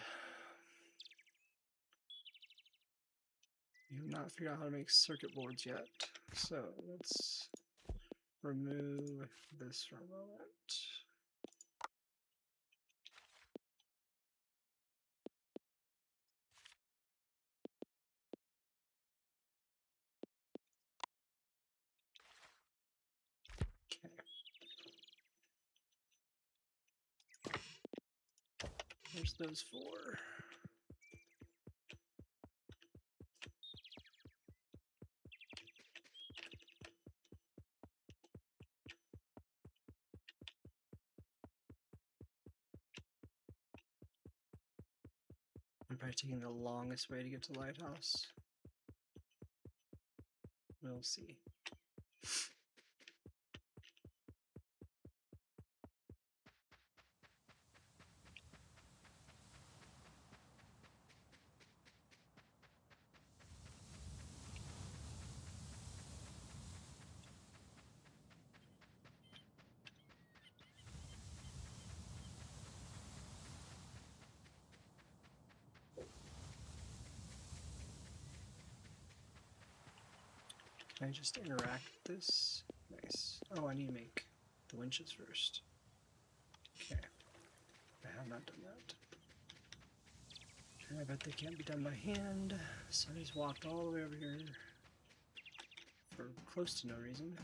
we have not figured out how to make circuit boards yet, so let's remove this for a moment. Okay. There's those 4. I'm probably taking the longest way to get to the lighthouse. We'll see. Can I just interact with this? Nice. Oh, I need to make the winches first. Okay. I have not done that. I bet they can't be done by hand, so I just walked all the way over here for close to no reason.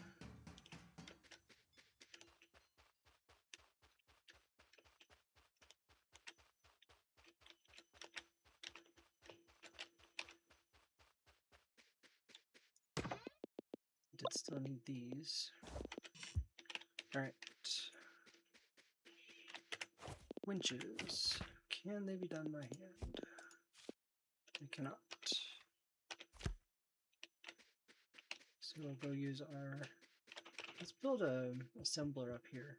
Did still need these. Alright. Winches. Can they be done by hand? They cannot. So we'll go use our... Let's build a assembler up here.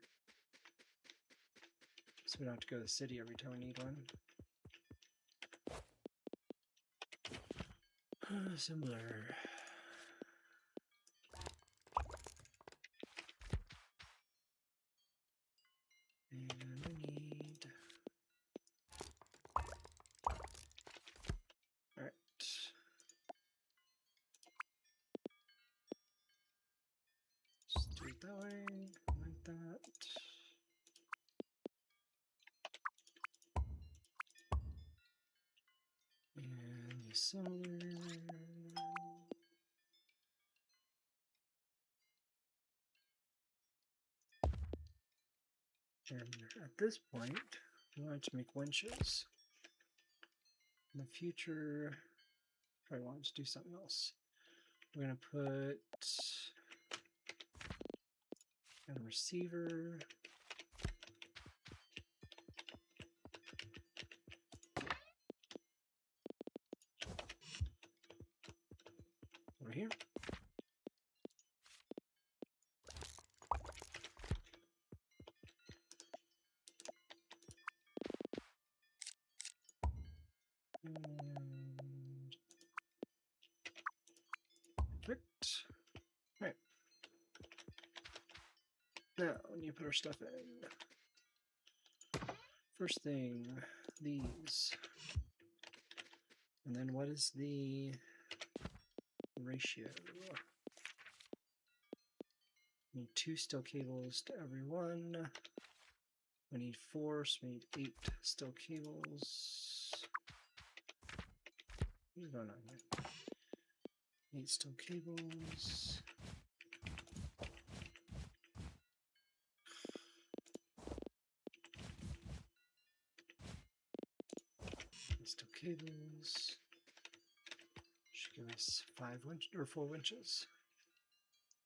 So we don't have to go to the city every time we need one. Assembler. And we need... Alright. Just do it that way, like that. And the assembler. And at this point, we want to make winches. In the future, I want to do something else. We're going to put a receiver. Over here. And perfect. Right. Now we need to put our stuff in. First thing, these. And then what is the ratio? We need 2 steel cables to every one. We need 4, so we need 8 steel cables. What's going on here? 8 steel cables. 8 steel cables. Should give us 5 winch or 4 winches.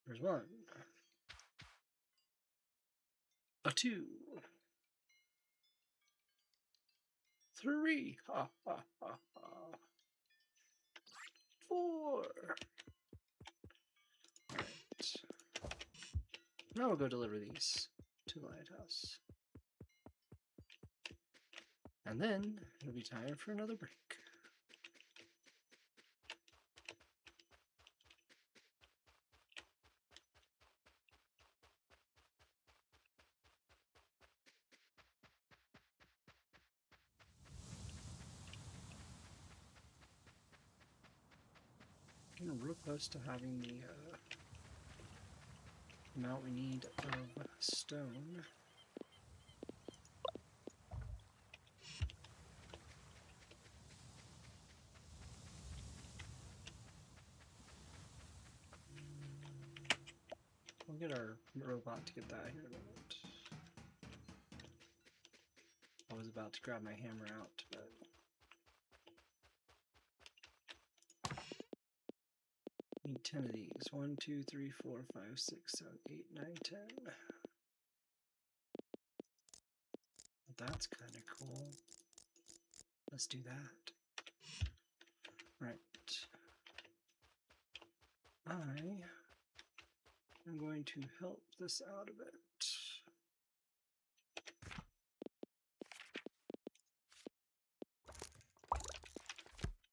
There's 1. A 2. 3. Ha ha ha ha. 4. Right. Now we'll go deliver these to the lighthouse. And then it'll be time for another break. Getting real close to having the amount we need of stone. We'll get our robot to get that here in a minute. I was about to grab my hammer out, but need 10 of these. 1, 2, 3, 4, 5, 6, 7, 8, 9, 10. That's kind of cool. Let's do that. Right. I am going to help this out a bit.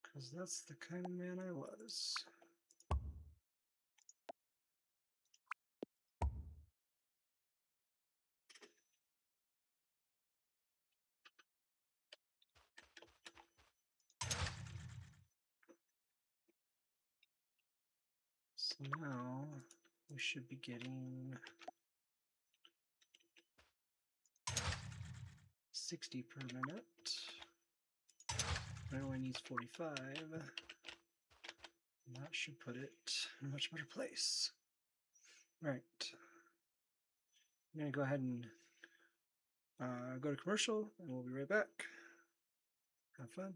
Because that's the kind of man I was. So now we should be getting 60 per minute. It only needs 45. And that should put it in a much better place. Right. I'm going to go ahead and go to commercial, and we'll be right back. Have fun.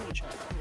Holy chat.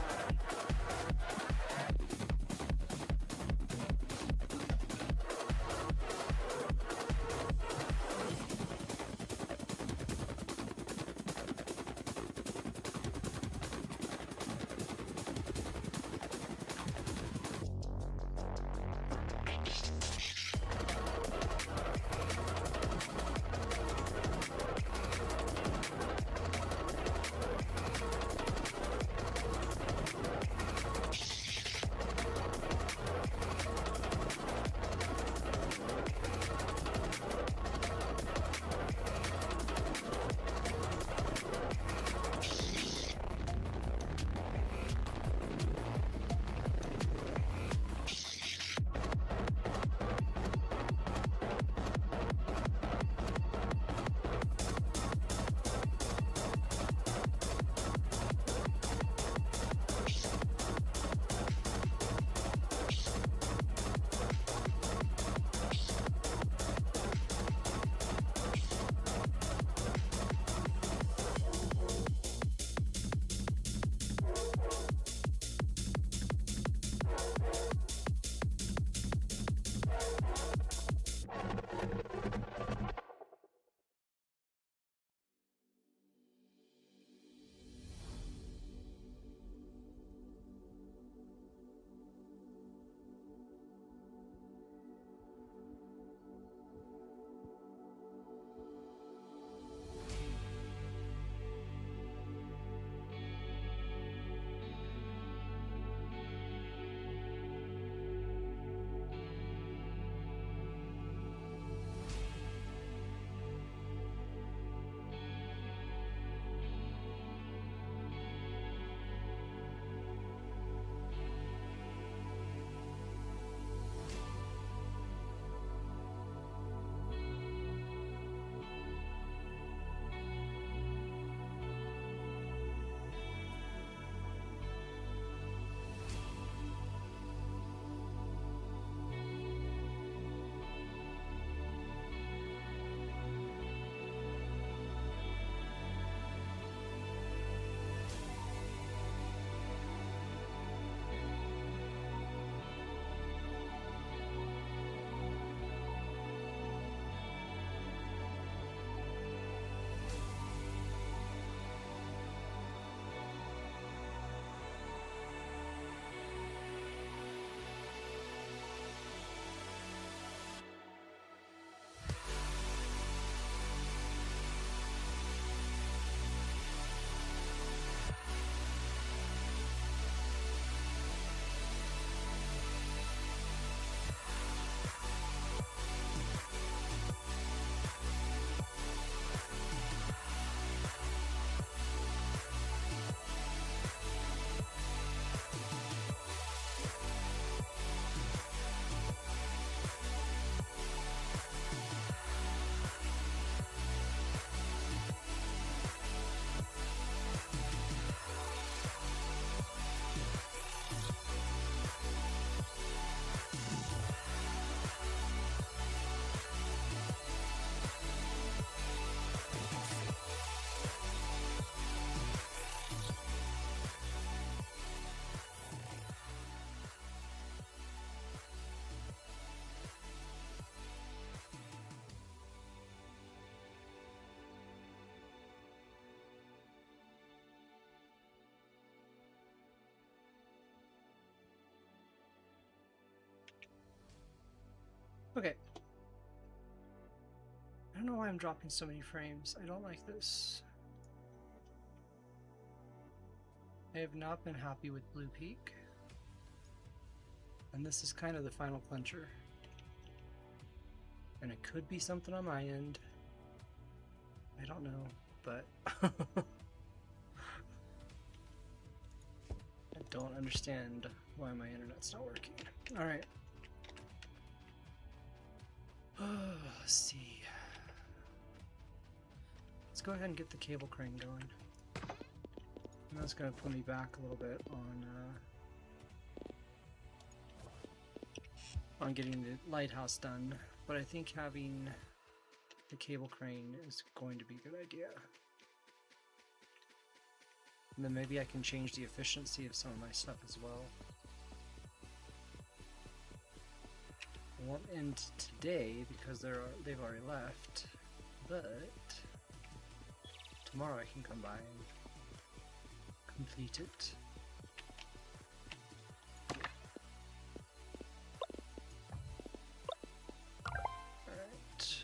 Okay. I don't know why I'm dropping so many frames. I don't like this. I have not been happy with Blue Peak. And this is kind of the final clincher. And it could be something on my end. I don't know, but I don't understand why my internet's not working. Alright. Let's see. Let's go ahead and get the cable crane going. And that's going to put me back a little bit on getting the lighthouse done. But I think having the cable crane is going to be a good idea. And then maybe I can change the efficiency of some of my stuff as well. I won't end today because they've already left, but tomorrow I can come by and complete it. Alright.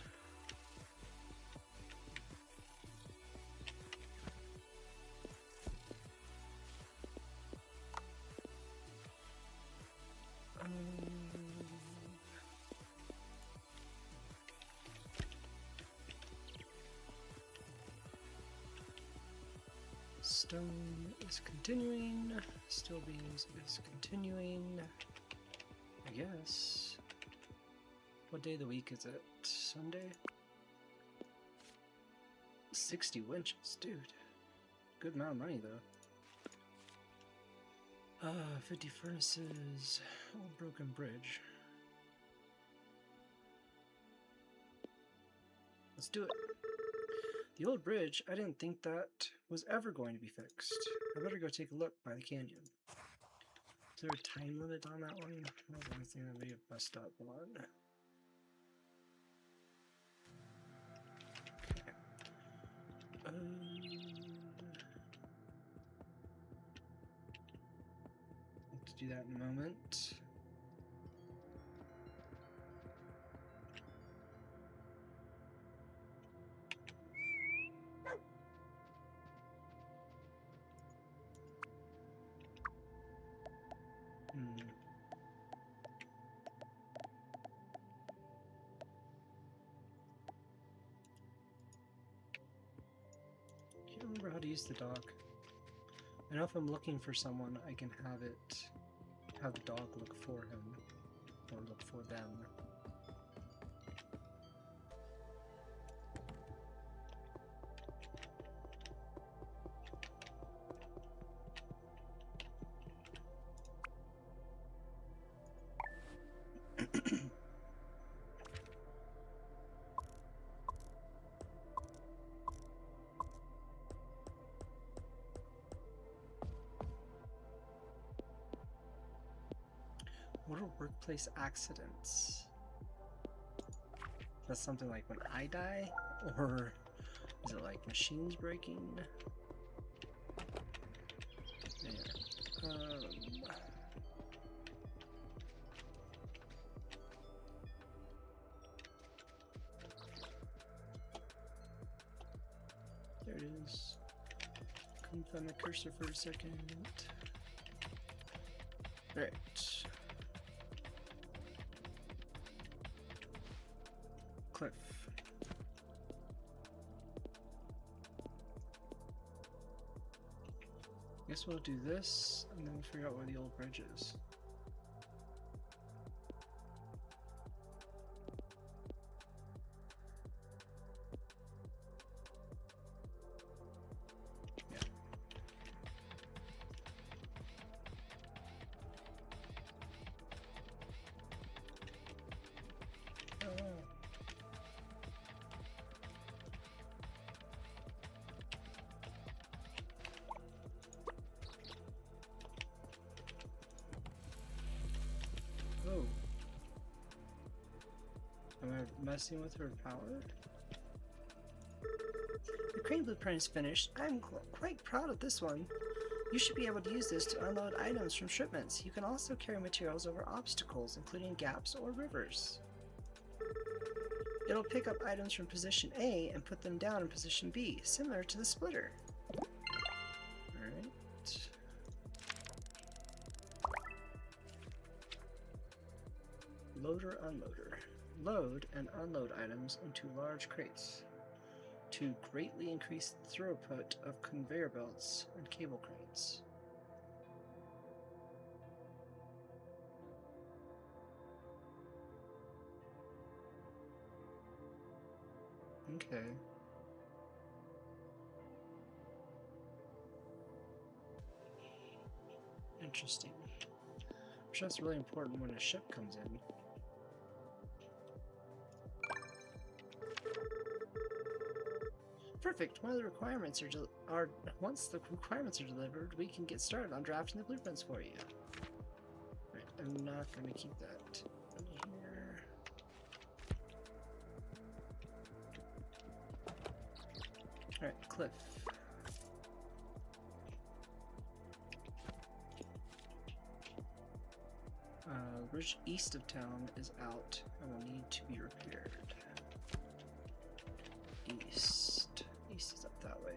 Stone is continuing. Steel beams is continuing. I guess. What day of the week is it? Sunday? 60 winches, dude. Good amount of money though. 50 furnaces. Old broken bridge. Let's do it. The old bridge, I didn't think that was ever going to be fixed. I better go take a look by the canyon. Is there a time limit on that one? That's the only thing that may have messed up. Hold on. Let's do that in a moment. Can't remember how to use the dog. I know if I'm looking for someone, I can have the dog look for him, or look for them. What are workplace accidents? That's something like when I die? Or is it like machines breaking? Yeah. There it is. Couldn't find my cursor for a second. Alright. Cliff. Guess we'll do this and then we'll figure out where the old bridge is. Oh. Am I messing with her power? The crane blueprint is finished. I'm quite proud of this one. You should be able to use this to unload items from shipments. You can also carry materials over obstacles, including gaps or rivers. It'll pick up items from position A and put them down in position B, similar to the splitter. Alright. Loader, unloader. Load and unload items into large crates to greatly increase the throughput of conveyor belts and cable cranes. Okay. Interesting. I'm sure that's really important when a ship comes in. Perfect. One of the requirements are once the requirements are delivered, we can get started on drafting the blueprints for you. Right, I'm not gonna keep that in here. Alright, Cliff. The bridge east of town is out and will need to be repaired. East. East is up that way.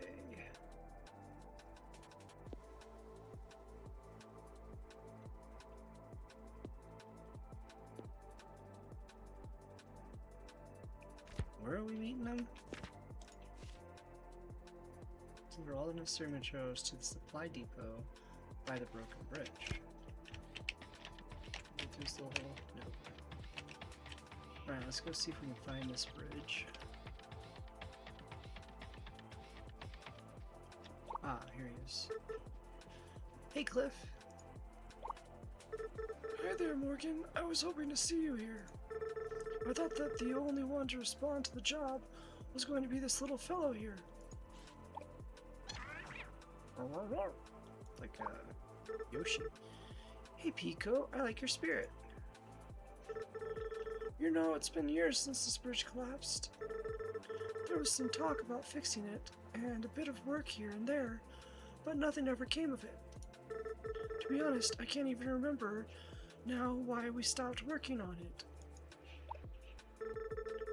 Where are we meeting them? Deliver all the necessary materials to the supply depot by the broken bridge. Go through this little hole? No. Alright, let's go see if we can find this bridge. Ah, here he is. Hey, Cliff. Hi there, Morgan. I was hoping to see you here. I thought that the only one to respond to the job was going to be this little fellow here. Like Yoshi. Hey, Pico, I like your spirit. You know, it's been years since this bridge collapsed. There was some talk about fixing it, and a bit of work here and there, but nothing ever came of it. To be honest, I can't even remember now why we stopped working on it.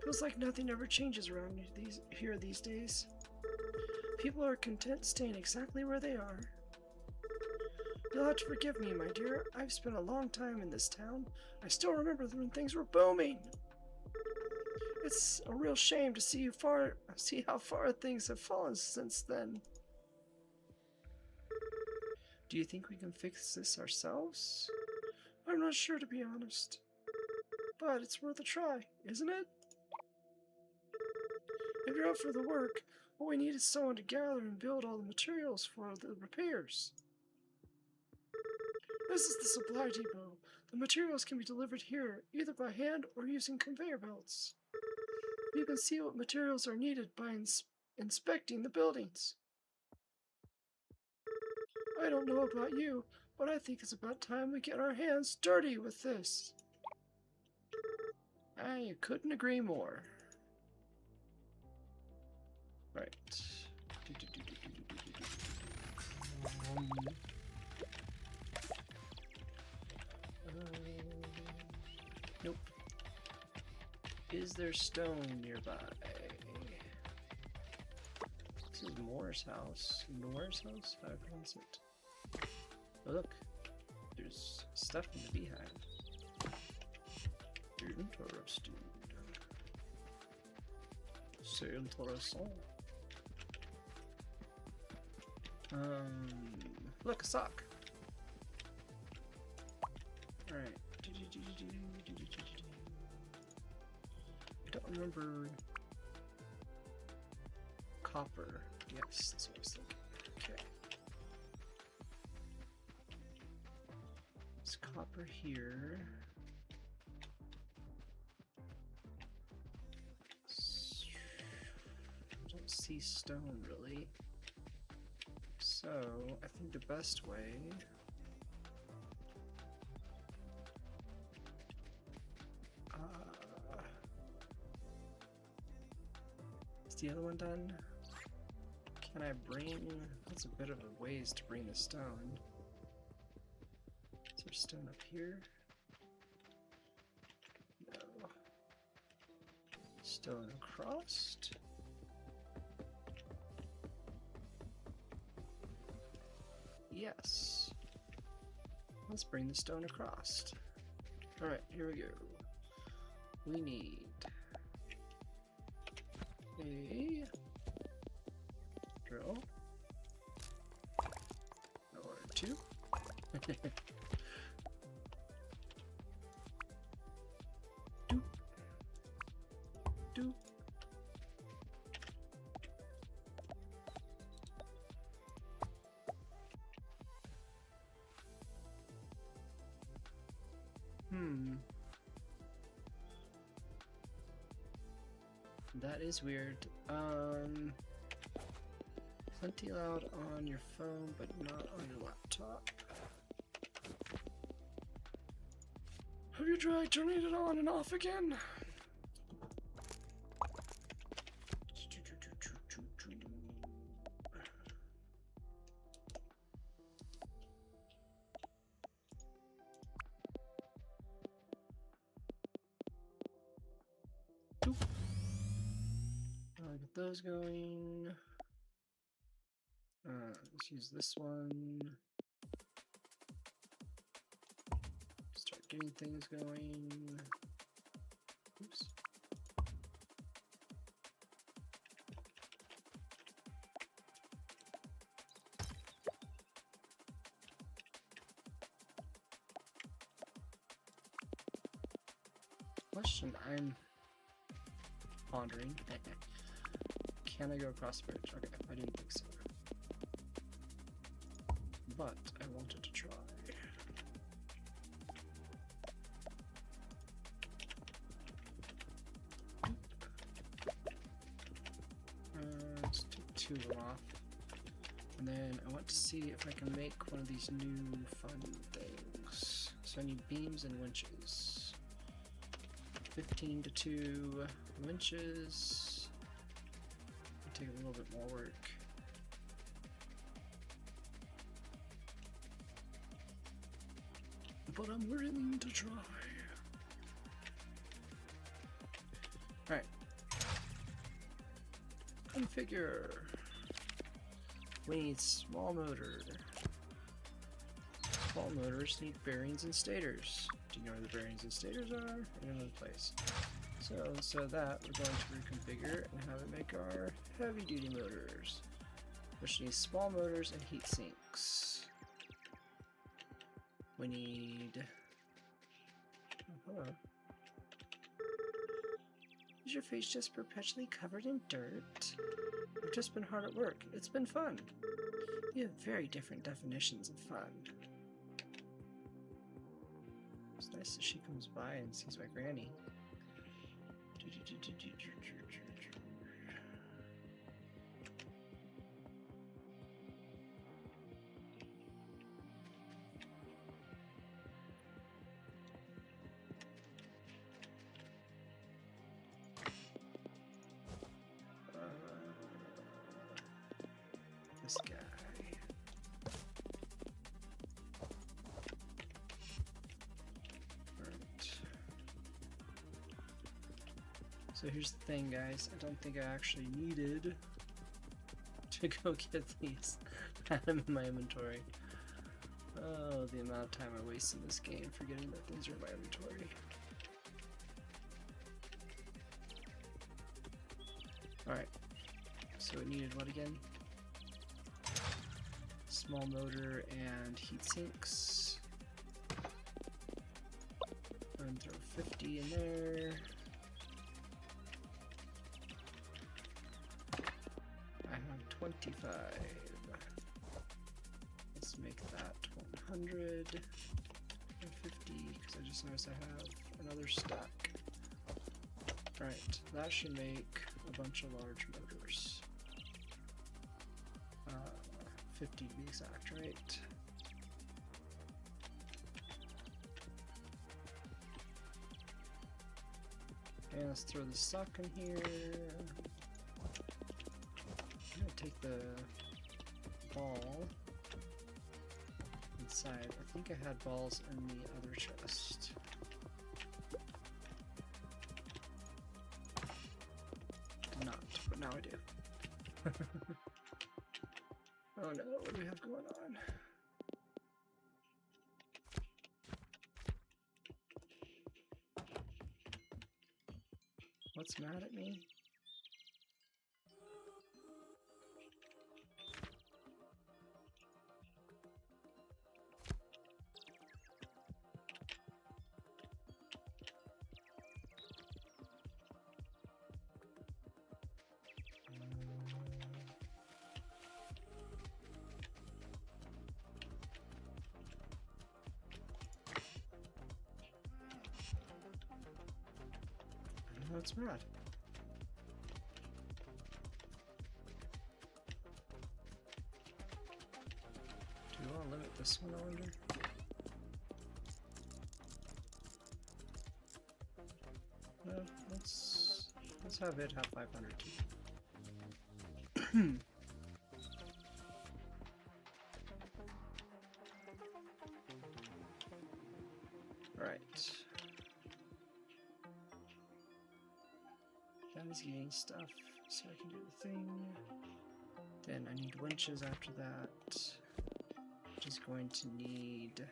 Feels like nothing ever changes around here these days. People are content staying exactly where they are. You'll have to forgive me, my dear. I've spent a long time in this town. I still remember when things were booming. It's a real shame to see how far things have fallen since then. Do you think we can fix this ourselves? I'm not sure, to be honest. But it's worth a try, isn't it? If you're up for the work, what we need is someone to gather and build all the materials for the repairs. This is the supply depot. The materials can be delivered here, either by hand or using conveyor belts. You can see what materials are needed by inspecting the buildings. I don't know about you, but I think it's about time we get our hands dirty with this. I couldn't agree more. Right. Nope. Is there stone nearby? This is Moore's house. Moore's house? How do I pronounce it? Oh, look. There's stuff in the beehive. Interesting. C'est intéressant. Look, a sock. Alright. I don't remember. Copper. Yes, that's what I was thinking. Okay. There's copper here. I don't see stone really. So, I think the best way is the other one done? Can I bring, that's a bit of a ways to bring the stone. Is there stone up here? No. Stone across? Yes. Let's bring the stone across. Alright, here we go. We need a drill. Or two. Doop. Doop. That is weird. Plenty loud on your phone, but not on your laptop. Have you tried turning it on and off again? I'll get those going. Let's use this one. Start getting things going. Oops. Question I'm pondering. Can I go across the bridge? Okay, I didn't think so. But I wanted to try. Let's take two of them off. And then I want to see if I can make one of these new fun things. So I need beams and winches. 15 to 2 winches. It'll take a little bit more work. But I'm willing to try. Alright. Configure. We need small motor. Small motors need bearings and stators. Do you know where the bearings and stators are? In another place. So instead of that, we're going to reconfigure and have it make our heavy duty motors, which needs small motors and heat sinks. We need... Is your face just perpetually covered in dirt? I've just been hard at work. It's been fun. We have very different definitions of fun. It's nice that she comes by and sees my granny. This guy. Alright. So here's the thing, guys. I don't think I actually needed to go get these. Had them in my inventory. Oh, the amount of time I waste in this game forgetting that things are in my inventory. Alright. So it needed what again? Small motor and heat sinks. And throw 50 in there. I have 25. Let's make that 100 and 50 because I just noticed I have another stack. Right, that should make a bunch of large motors. 50 to be exact, right? And let's throw the sock in here. I'm gonna take the ball inside. I think I had balls in the other chest. Did not, but now I do. Oh no, what do we have going on? What's mad at me? That's mad. this one, I wonder? No, let's have it have 500 too. Right. That is getting stuff, so I can do the thing. Then I need winches after that. Just going to need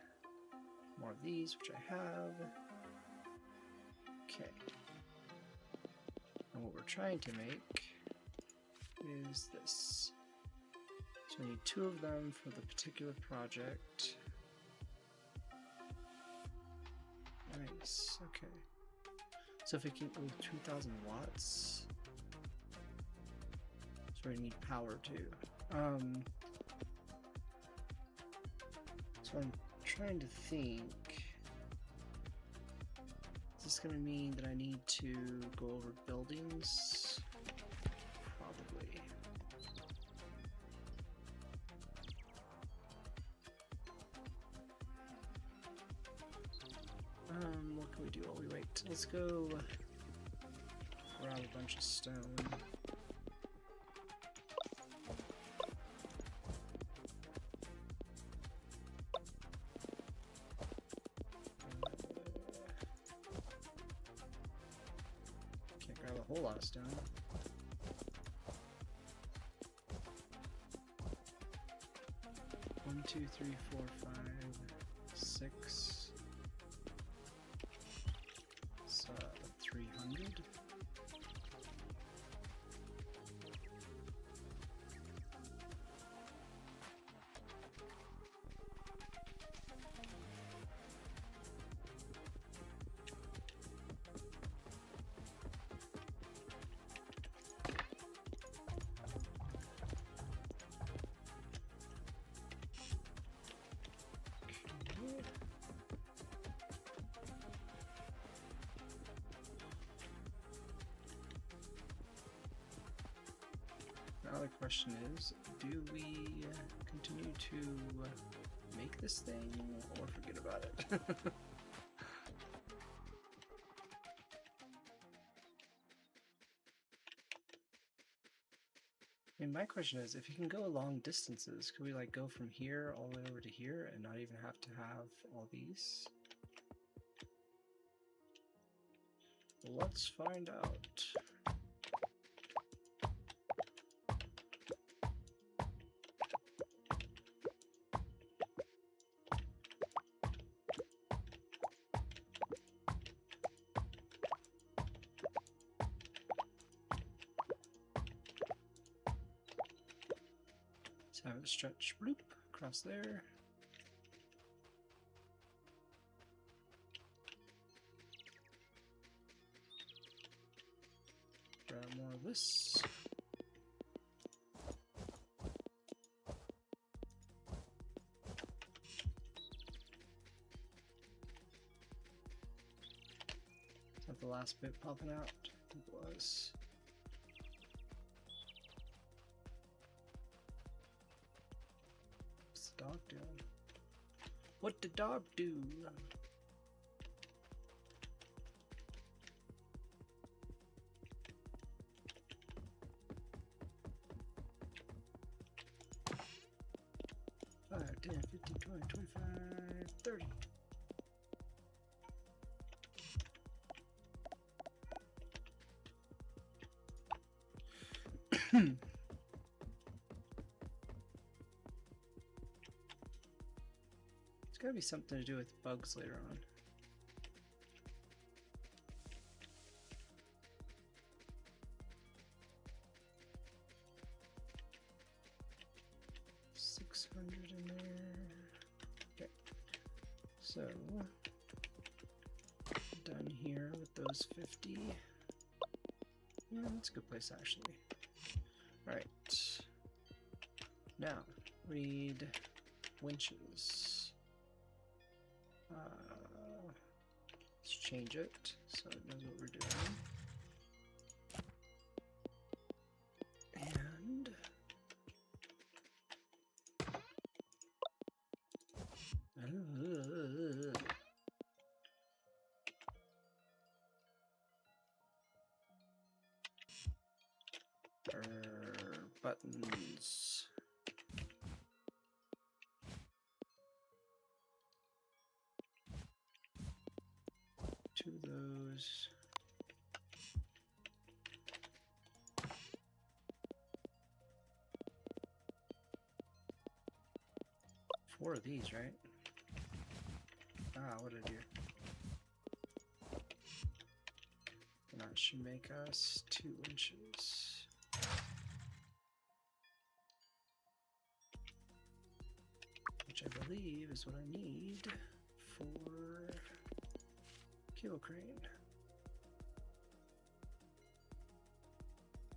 more of these, which I have. Okay. And what we're trying to make is this. So I need 2 of them for the particular project. Nice, okay. So if it can, 2,000 watts. So I need power too. So I'm trying to think. Is this gonna mean that I need to go over buildings? Probably. What can we do while we wait? Let's go grab a bunch of stone. Can't grab a whole lot of stone. One, 2, 3, 4, 5, 6. 300. Now the question is, do we continue to make this thing or forget about it? I mean, my question is, if you can go long distances, could we like go from here all the way over to here and not even have to have all these? Let's find out. Have it stretch bloop across there. Grab more of this. Is that the last bit popping out? I think it was. Dog doing? What did dog do? Five, 10, 15, 20, 25, 30. It's gotta be something to do with bugs later on. $600 in there. Okay. So done here with those 50. Yeah, that's a good place actually. Alright. Now, read winches. Let's change it so it knows what we're doing. And buttons. Two of those. Four of these, right? Ah, what did I do? And that should make us 2 inches. Which I believe is what I need for cable crane.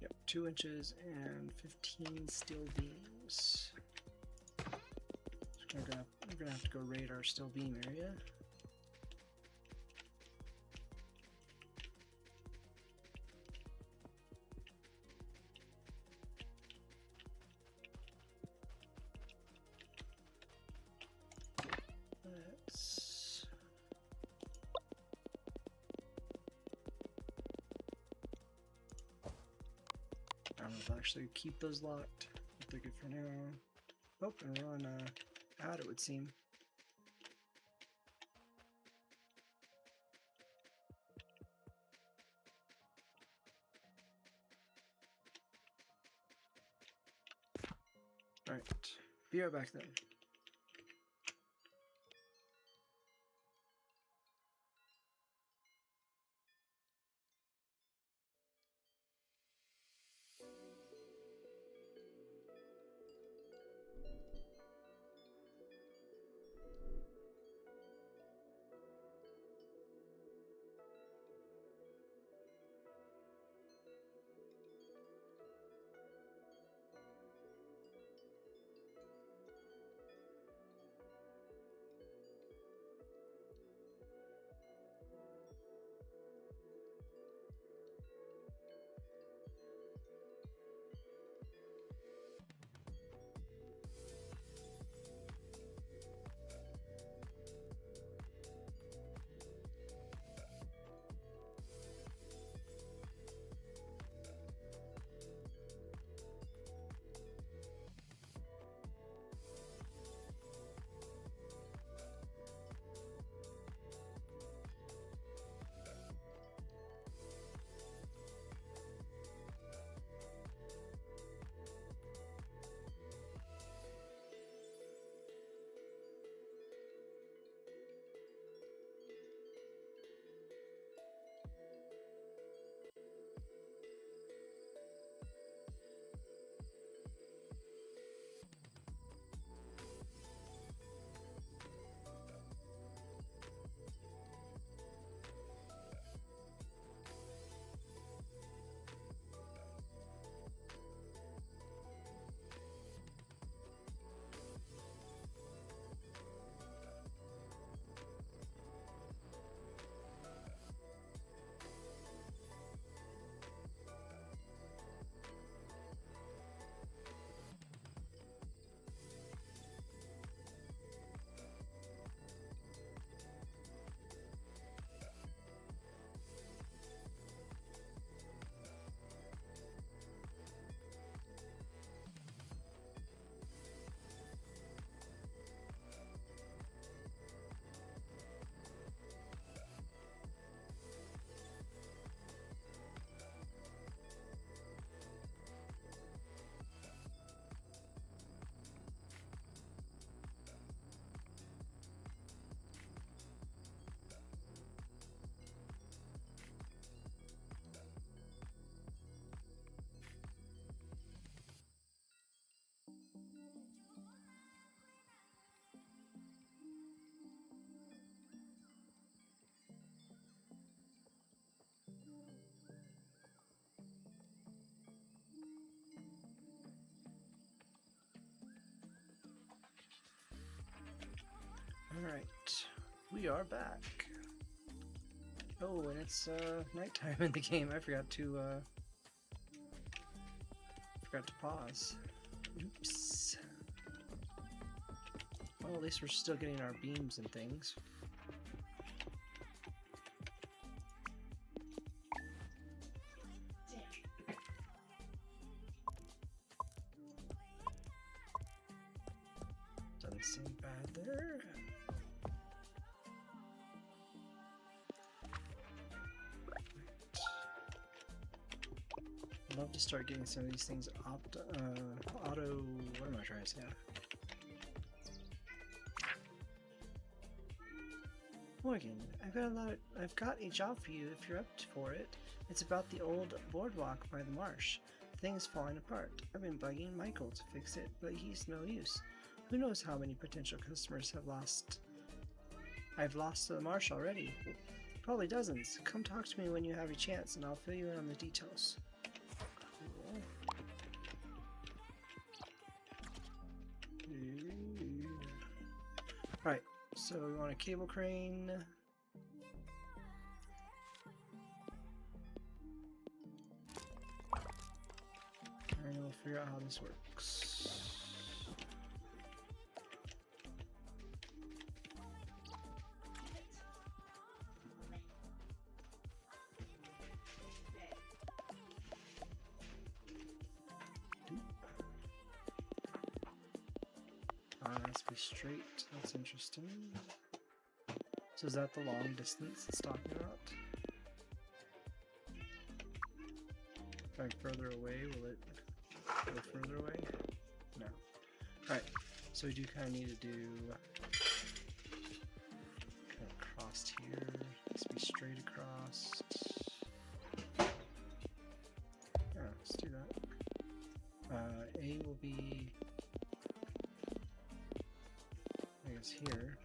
Yep, 2 inches and 15 steel beams. So we're gonna have to go raid our steel beam area. Let's I don't know if I'll actually keep those locked. I'll take it for now. Oh, and we're on ad, it would seem. Alright, be right back then. Alright, we are back. Oh, and it's nighttime in the game. I forgot to pause. Oops. Well, at least we're still getting our beams and things. there. I'd love to start getting some of these things auto. What am I trying to say? Morgan, I've got a job for you if you're up for it. It's about the old boardwalk by the marsh. The thing is falling apart. I've been bugging Michael to fix it, but he's no use. Who knows how many potential customers I've lost to the marsh already. Probably dozens. Come talk to me when you have a chance and I'll fill you in on the details. Cool. Alright, so we want a cable crane. And we'll figure out how this works. Let's be straight. That's interesting. So is that the long distance it's talking about? If I'm further away, will it go further away? No. Alright, so we do kind of need to do kind of crossed here. Let's be straight across. Yeah, let's do that. A will be, I guess, here.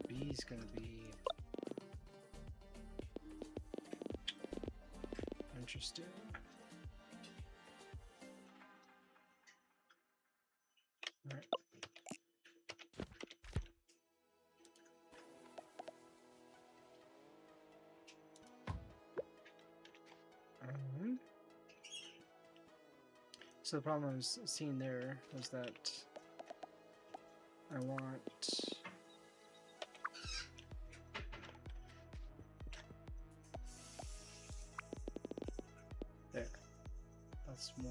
B is going to be interesting. All right. So the problem I was seeing there was that I want there. That's more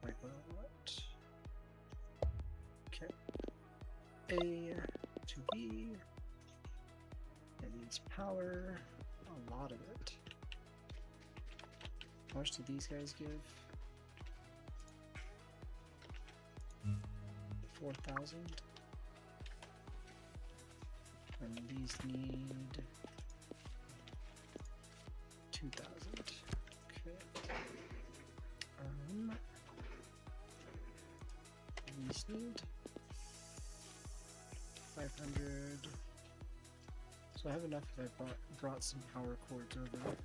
like what I want. Okay. A to B. It needs power. A lot of it. How much do these guys give? 4,000. And these need 2,000. Okay. These need 500. So I have enough if I brought some power cords over.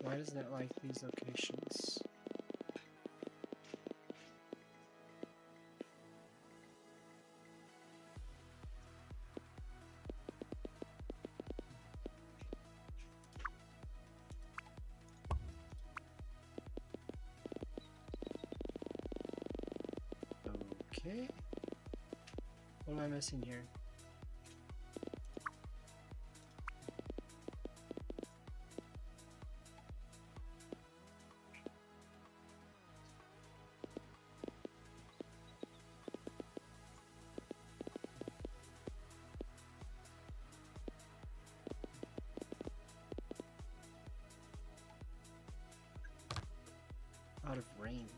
Why doesn't it like these locations? Okay. What am I missing here? Out of range.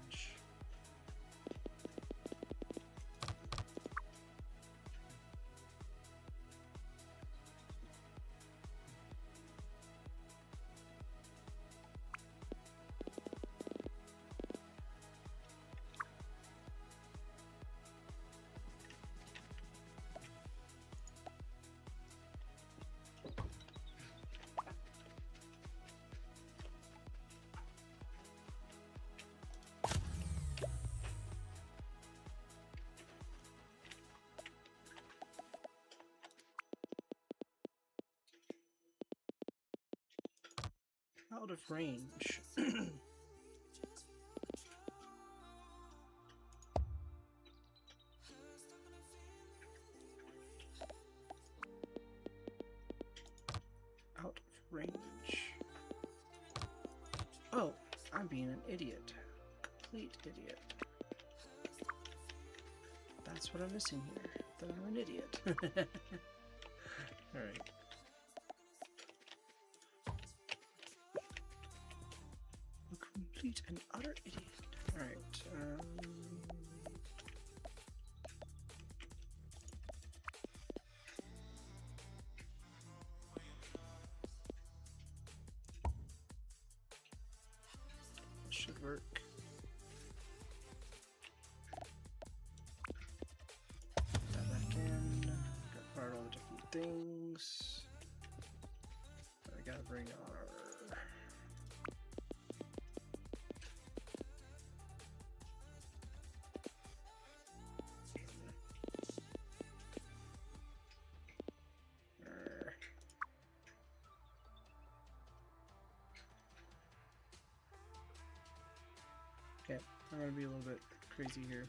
Out of range. Out of range. Oh, I'm being an idiot. Complete idiot. That's what I'm missing here. That I'm an idiot. Alright. A complete and utter idiot. Alright, should work. Put that back in. Got fired all the different things. I gotta bring our okay, I'm gonna be a little bit crazy here.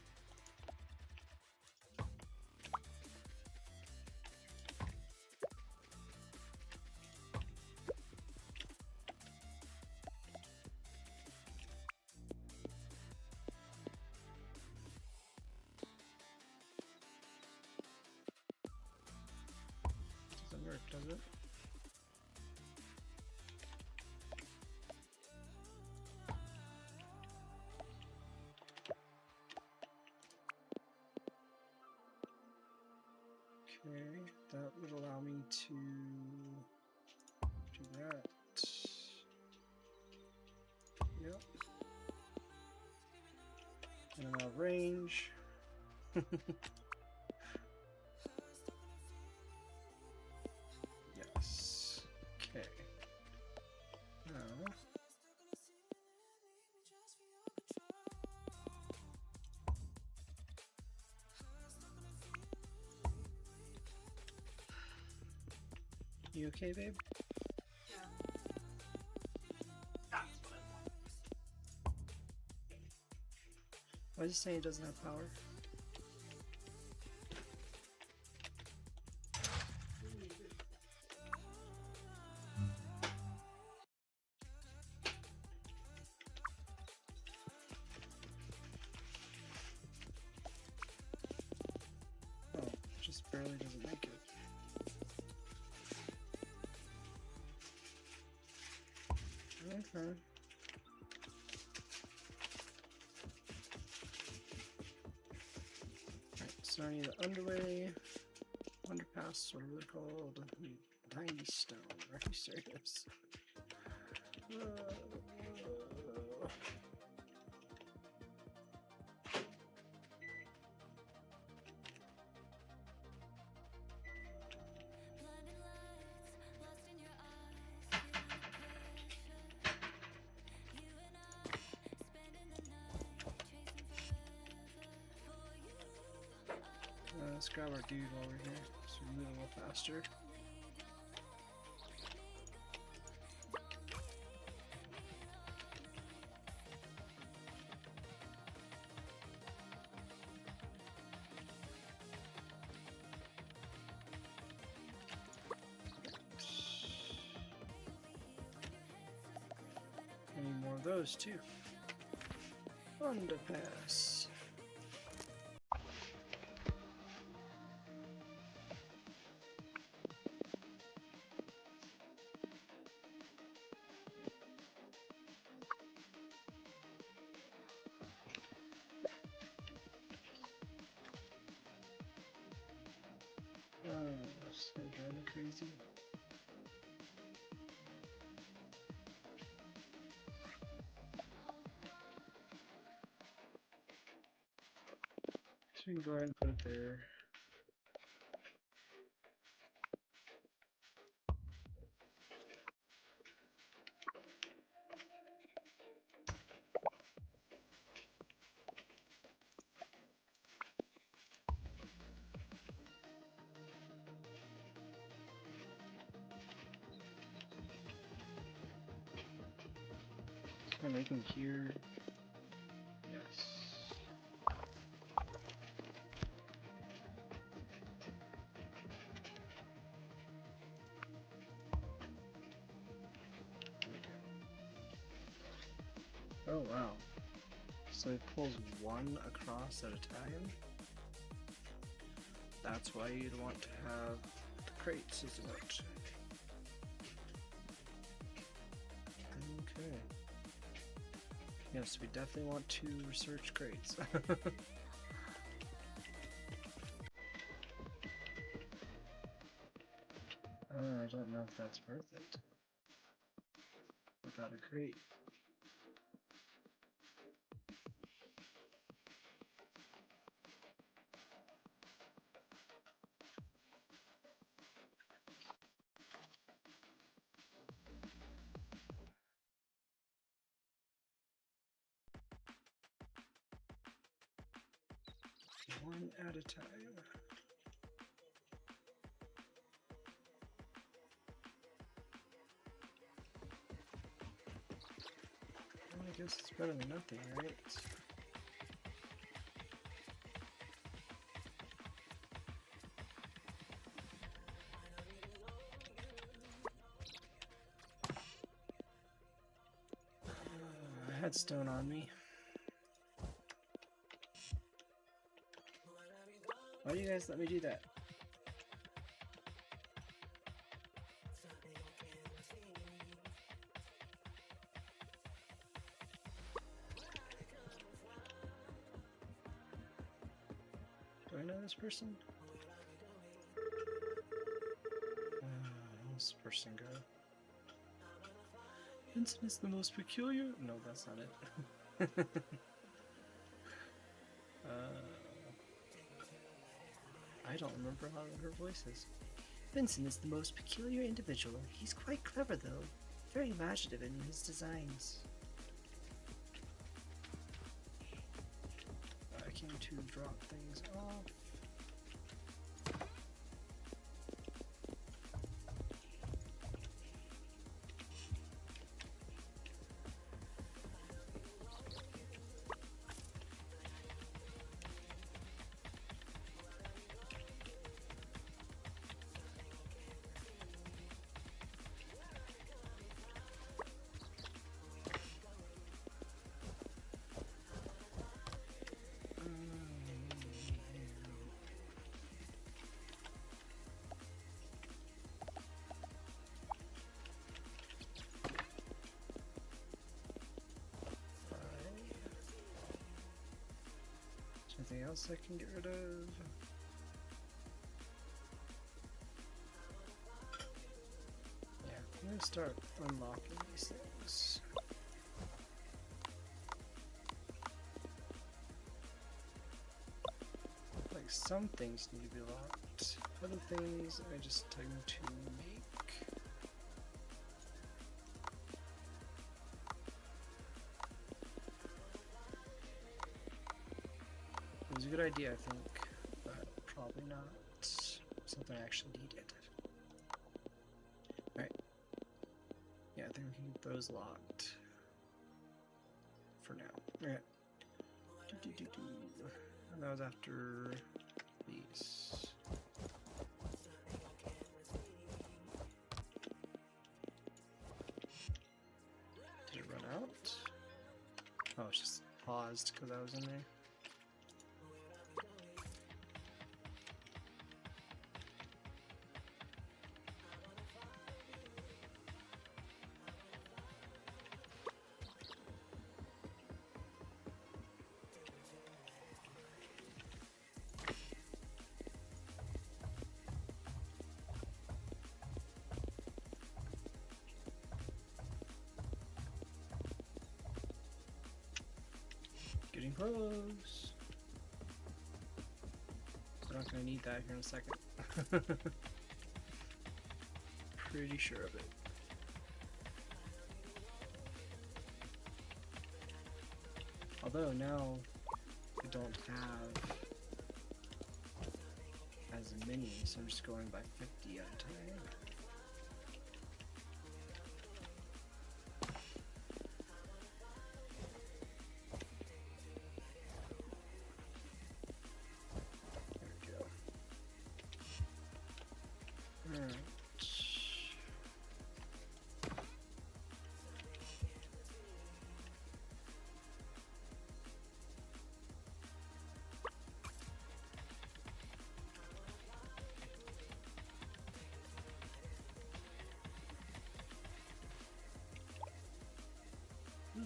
Doesn't work, does it? Okay, that would allow me to do that. Yep. And I'm out of range. Yes. Okay. Now. You okay, babe? Yeah. That's what I want. Why is it saying it doesn't have power? Oh, it just barely doesn't make it. Okay. Alright, so I need an underway, underpass, whatever they're called. 90 stone. Are you serious? Blinding lights, lost in your eyes, feeling the pressure. You and I, spending the night, chasing forever for you. Let's grab our dude while we're here, so we move a little faster. I need more of those too. Underpass. Oh, that's gonna drive me crazy. So we can go ahead and put it there. Can I make him here? Yes. Oh wow. So he pulls one across at a time? That's why you'd want to have the crates, isn't it? Okay. Yes, we definitely want to research crates. I don't know if that's worth it. Without a crate. One at a time. Well, I guess it's better than nothing, right? I had stone on me. Why do you guys let me do that? Do I know this person? This person go. Vincent is the most peculiar. No, that's not it. I don't remember how her voice is. Vincent is the most peculiar individual. He's quite clever, though. Very imaginative in his designs. I came to drop things off. Anything else I can get rid of? Yeah, I'm gonna start unlocking these things. Like some things need to be locked, other things I just tend to make. It was a good idea, I think, but probably not something I actually needed. Alright. Yeah, I think we can get those locked for now. Alright. And that was after these. Did it run out? Oh, it's just paused because I was in there. Getting close. We're not gonna need that here in a second. Pretty sure of it. Although now I don't have as many, so I'm just going by 50 at a time.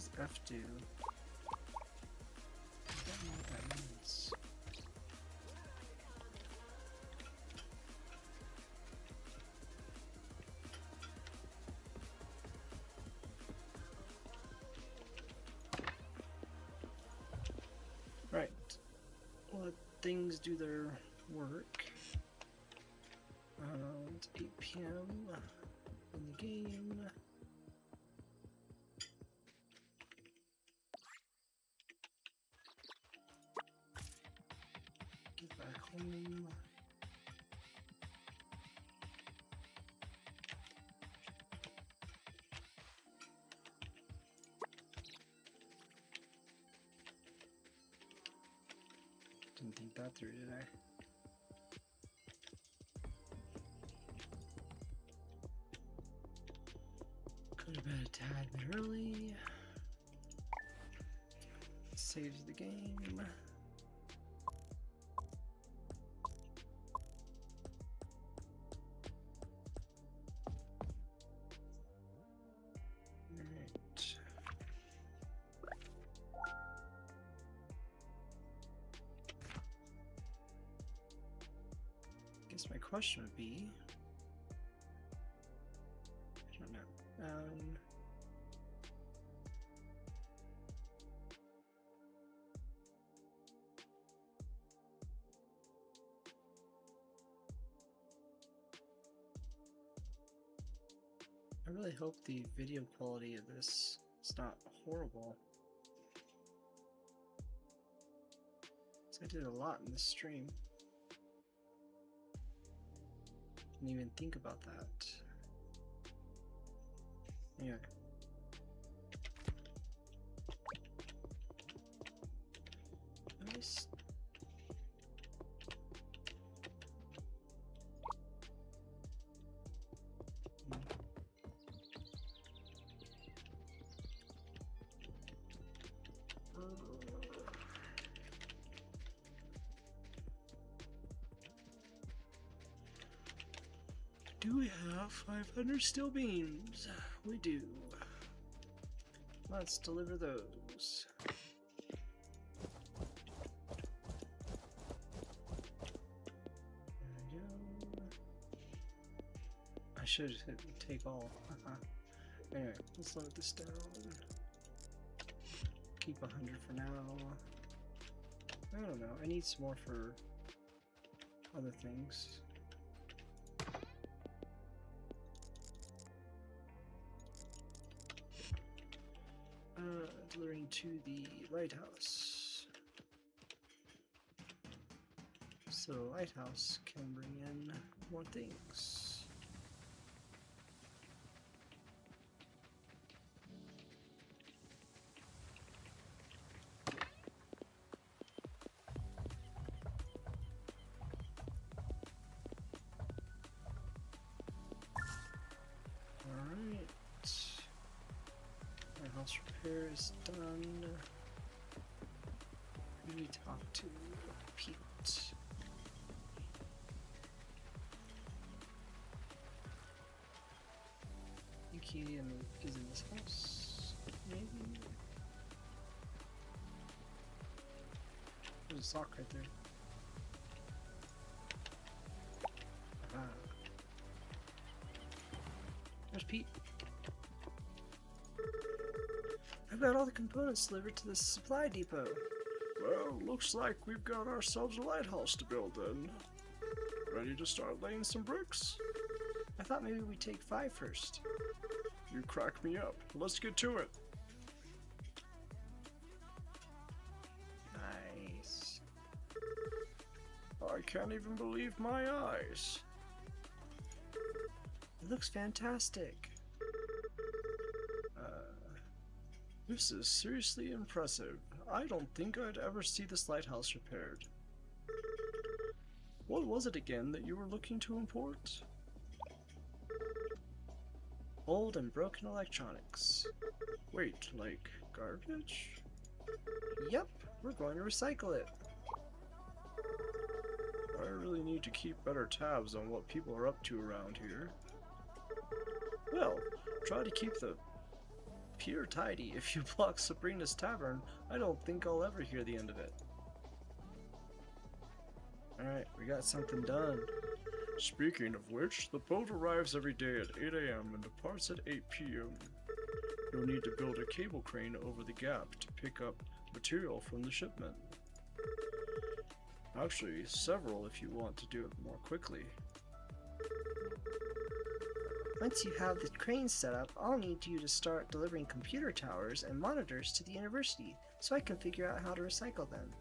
does F do? I don't know what that means. Right. Let things do their work. It's 8 p.m. in the game. Get back home. Didn't think that through, did I? Could have been a tad bit early. Saves the game. Alright. Guess my question would be, I don't know. I really hope the video quality of this is not horrible. 'Cause I did a lot in this stream. Didn't even think about that. Anyway. Nice. Do we have 500 steel beams? We do. Let's deliver those. There we go. I should hit take all. Anyway, let's load this down. Keep 100 for now. I don't know. I need some more for other things. Delivering to the lighthouse. So the lighthouse can bring in more things. House repair is done. We need to talk to Pete. Yuki is in this house, maybe? There's a sock right there. Ah. There's Pete. I've got all the components delivered to the supply depot. Well, looks like we've got ourselves a lighthouse to build then. Ready to start laying some bricks? I thought maybe we'd take 5 first. You crack me up. Let's get to it. Nice. I can't even believe my eyes. It looks fantastic. This is seriously impressive. I don't think I'd ever see this lighthouse repaired. What was it again that you were looking to import? Old and broken electronics. Wait, like garbage? Yep, we're going to recycle it. I really need to keep better tabs on what people are up to around here. Well, try to keep the pure tidy. If you block Sabrina's tavern, I don't think I'll ever hear the end of it. Alright, we got something done. Speaking of which, the boat arrives every day at 8 a.m. and departs at 8 p.m. You'll need to build a cable crane over the gap to pick up material from the shipment. Actually, several if you want to do it more quickly. Once you have the crane set up, I'll need you to start delivering computer towers and monitors to the university so I can figure out how to recycle them.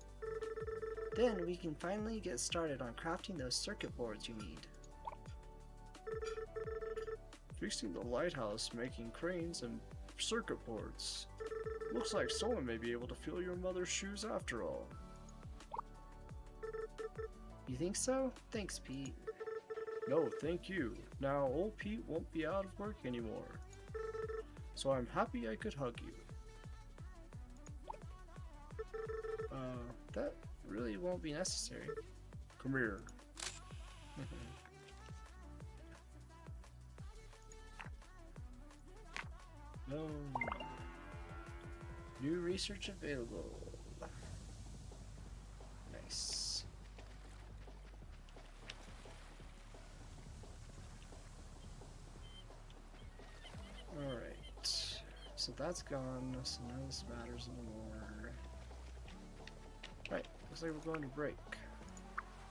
Then we can finally get started on crafting those circuit boards you need. Fixing the lighthouse, making cranes, and circuit boards. Looks like someone may be able to fill your mother's shoes after all. You think so? Thanks, Pete. No, thank you. Now old Pete won't be out of work anymore. So I'm happy I could hug you. That really won't be necessary. Come here. No. New research available. Nice. Alright. So that's gone, so now this matters anymore. Right, looks like we're going to break.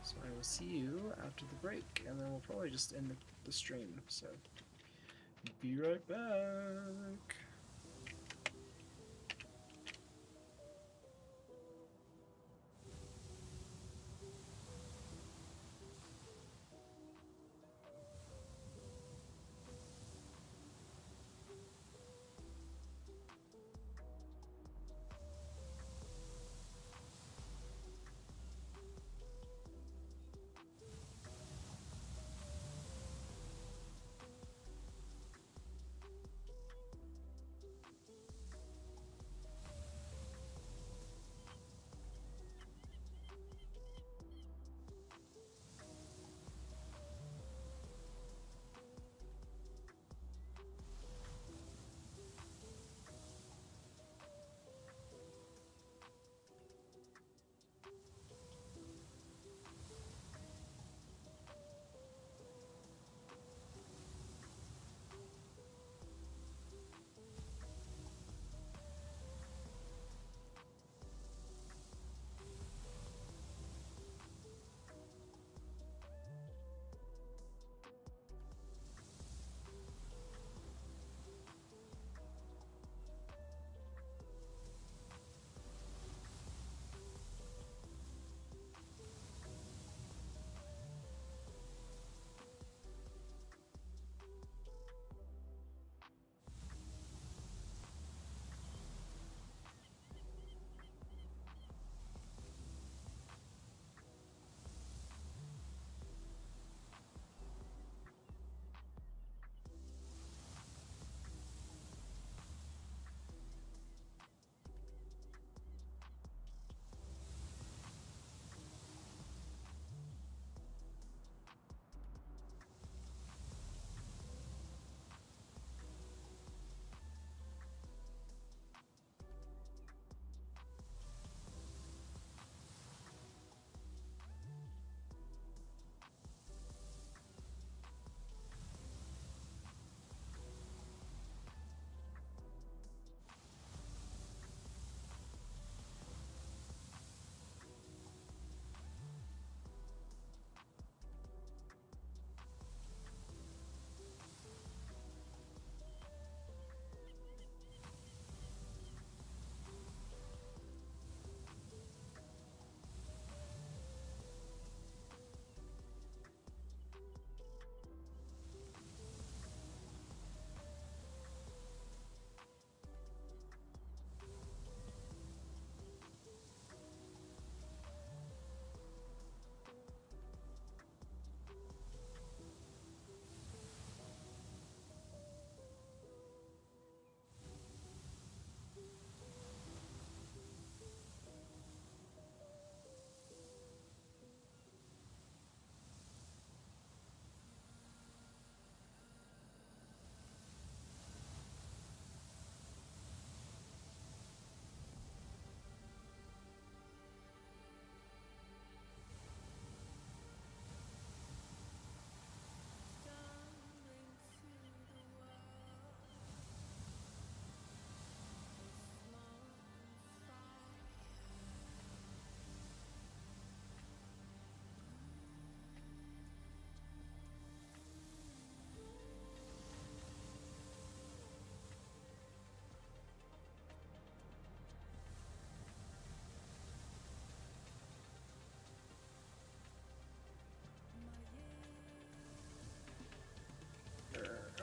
So I will see you after the break, and then we'll probably just end the stream, so be right back.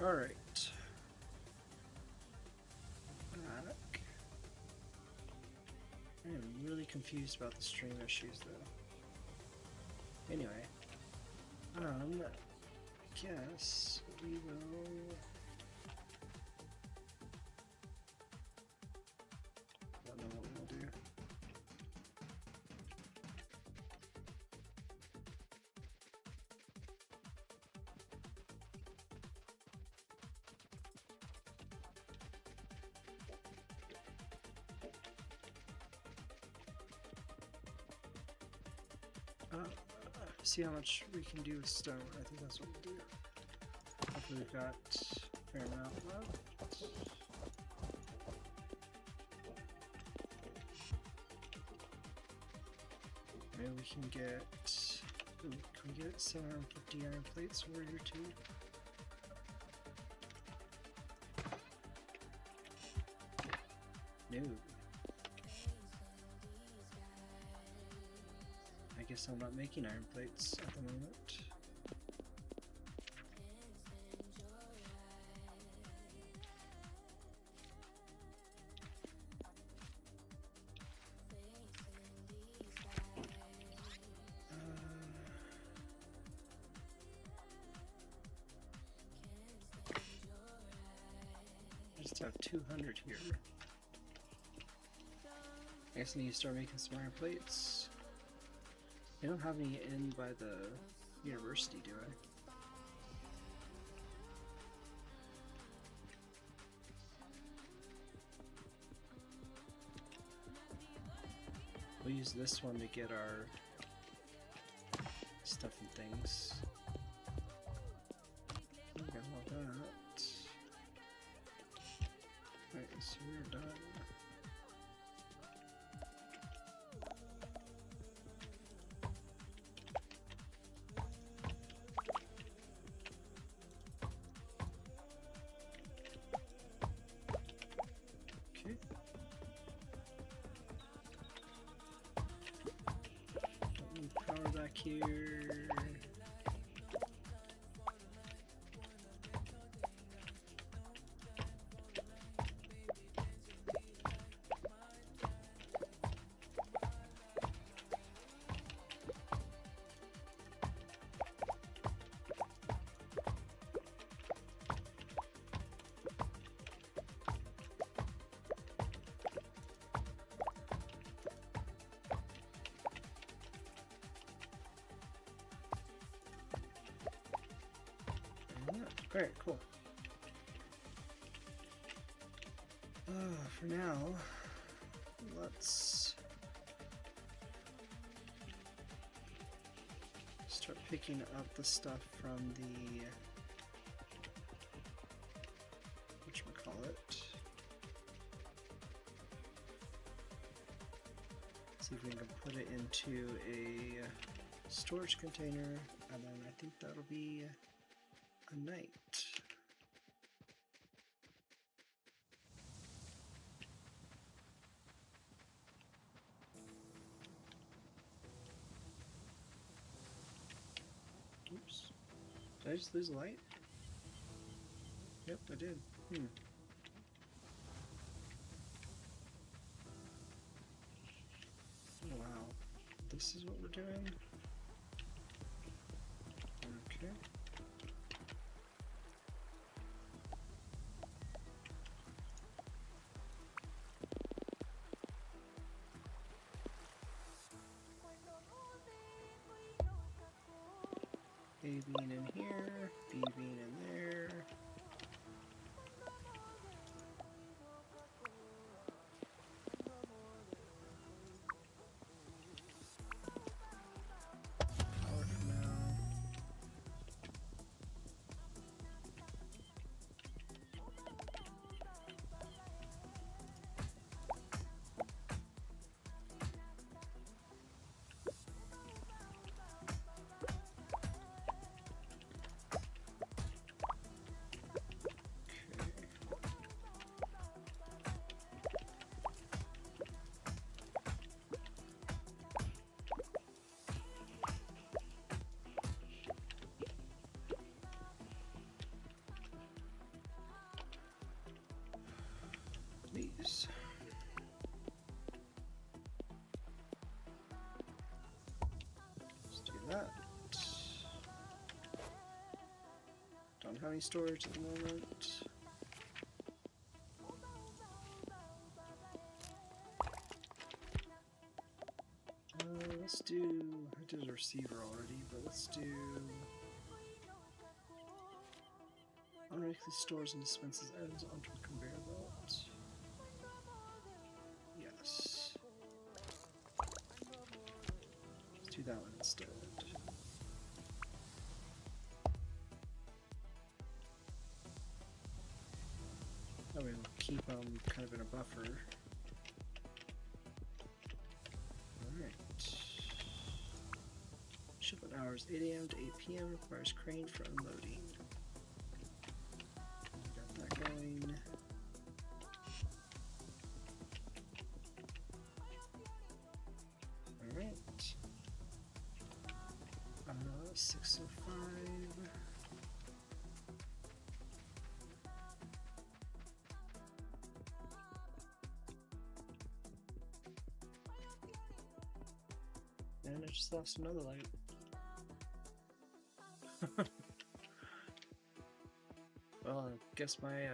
Alright. Back. I am really confused about the stream issues though. Anyway. I guess we will. I don't know what we'll do. See how much we can do with stone. I think that's what we'll do. Hopefully we've got a fair amount left. Maybe we can get... Ooh, can we get 750 iron plates over here too? No. I guess I'm not making iron plates at the moment. I just have 200 here. I guess I need to start making some iron plates. I don't have any in by the university, do I? We'll use this one to get our stuff and things. We got all that. Alright, so we're done. Power back here. Alright, cool. For now, let's start picking up the stuff from the whatchamacallit. See if we can put it into a storage container, and then I think that'll be a night. Oops. Did I just lose a light? Yep, I did. Oh, wow. This is what we're doing? Okay. A bean in here, B bean in there. Power for now. don't have any storage at the moment. Let's do, I did a receiver already, but let's do unregulated stores and dispenses items onto a conveyor belt. Yes. Let's do that one instead. That way we'll keep them kind of in a buffer. Alright. Shipment hours 8 AM to 8 PM, requires crane for unloading. Got that going. Alright. 605. And I just lost another light. Well, I guess my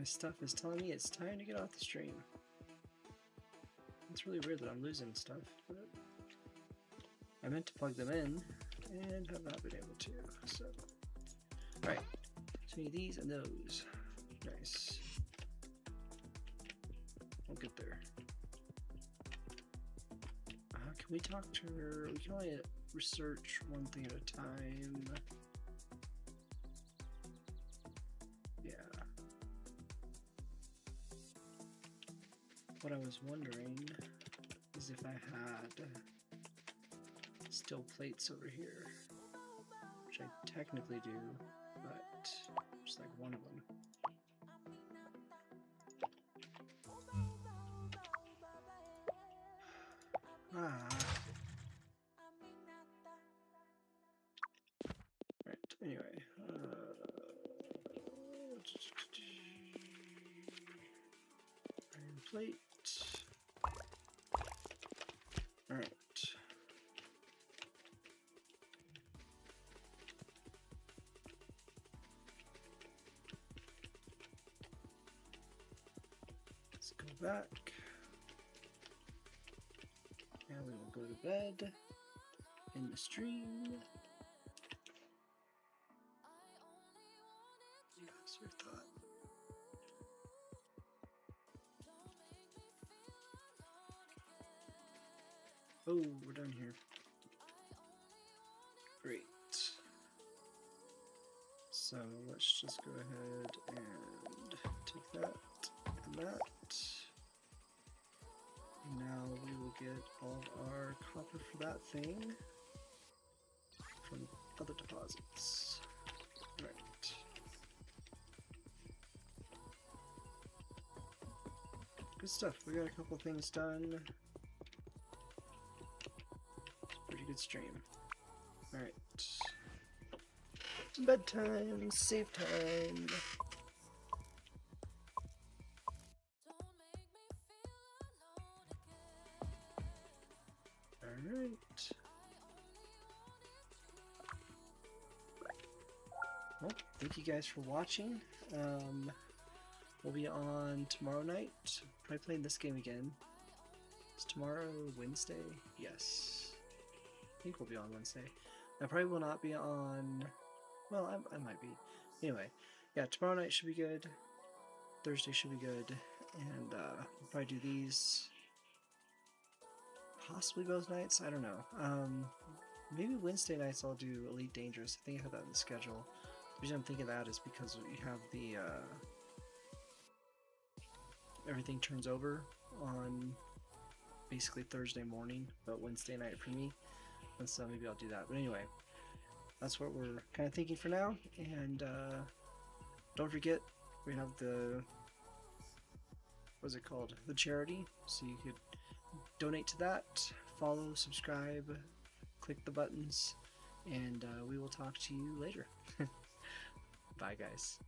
stuff is telling me it's time to get off the stream. It's really weird that I'm losing stuff, but I meant to plug them in and have not been able to. So, alright, so we need these and those. Nice. We'll get there. Can we talk to her? We can only research one thing at a time. Yeah. What I was wondering is if I had steel plates over here, which I technically do, but just like one of them. Right, anyway. Iron plate. Alright. Let's go back. And we will go to bed in the stream. Yeah, that's your thought. Oh, we're done here. Great. So let's just go ahead and take that and that. And now we will get all of our copper for that thing from other deposits. Right. Good stuff. We got a couple things done. Pretty good stream. Alright. Bedtime, save time. Alright. Well, thank you guys for watching. We'll be on tomorrow night. Probably playing this game again. Is tomorrow Wednesday? Yes. I think we'll be on Wednesday. I probably will not be on... Well, I might be. Anyway, yeah, tomorrow night should be good. Thursday should be good. And we'll probably do these... Possibly both nights? I don't know. Maybe Wednesday nights I'll do Elite Dangerous. I think I have that in the schedule. The reason I'm thinking that is because you have the... everything turns over on basically Thursday morning, but Wednesday night for me. And so maybe I'll do that. But anyway, that's what we're kind of thinking for now. And don't forget, we have the... What's it called? The charity. So you could donate to that, follow, subscribe, click the buttons, and we will talk to you later. Bye, guys.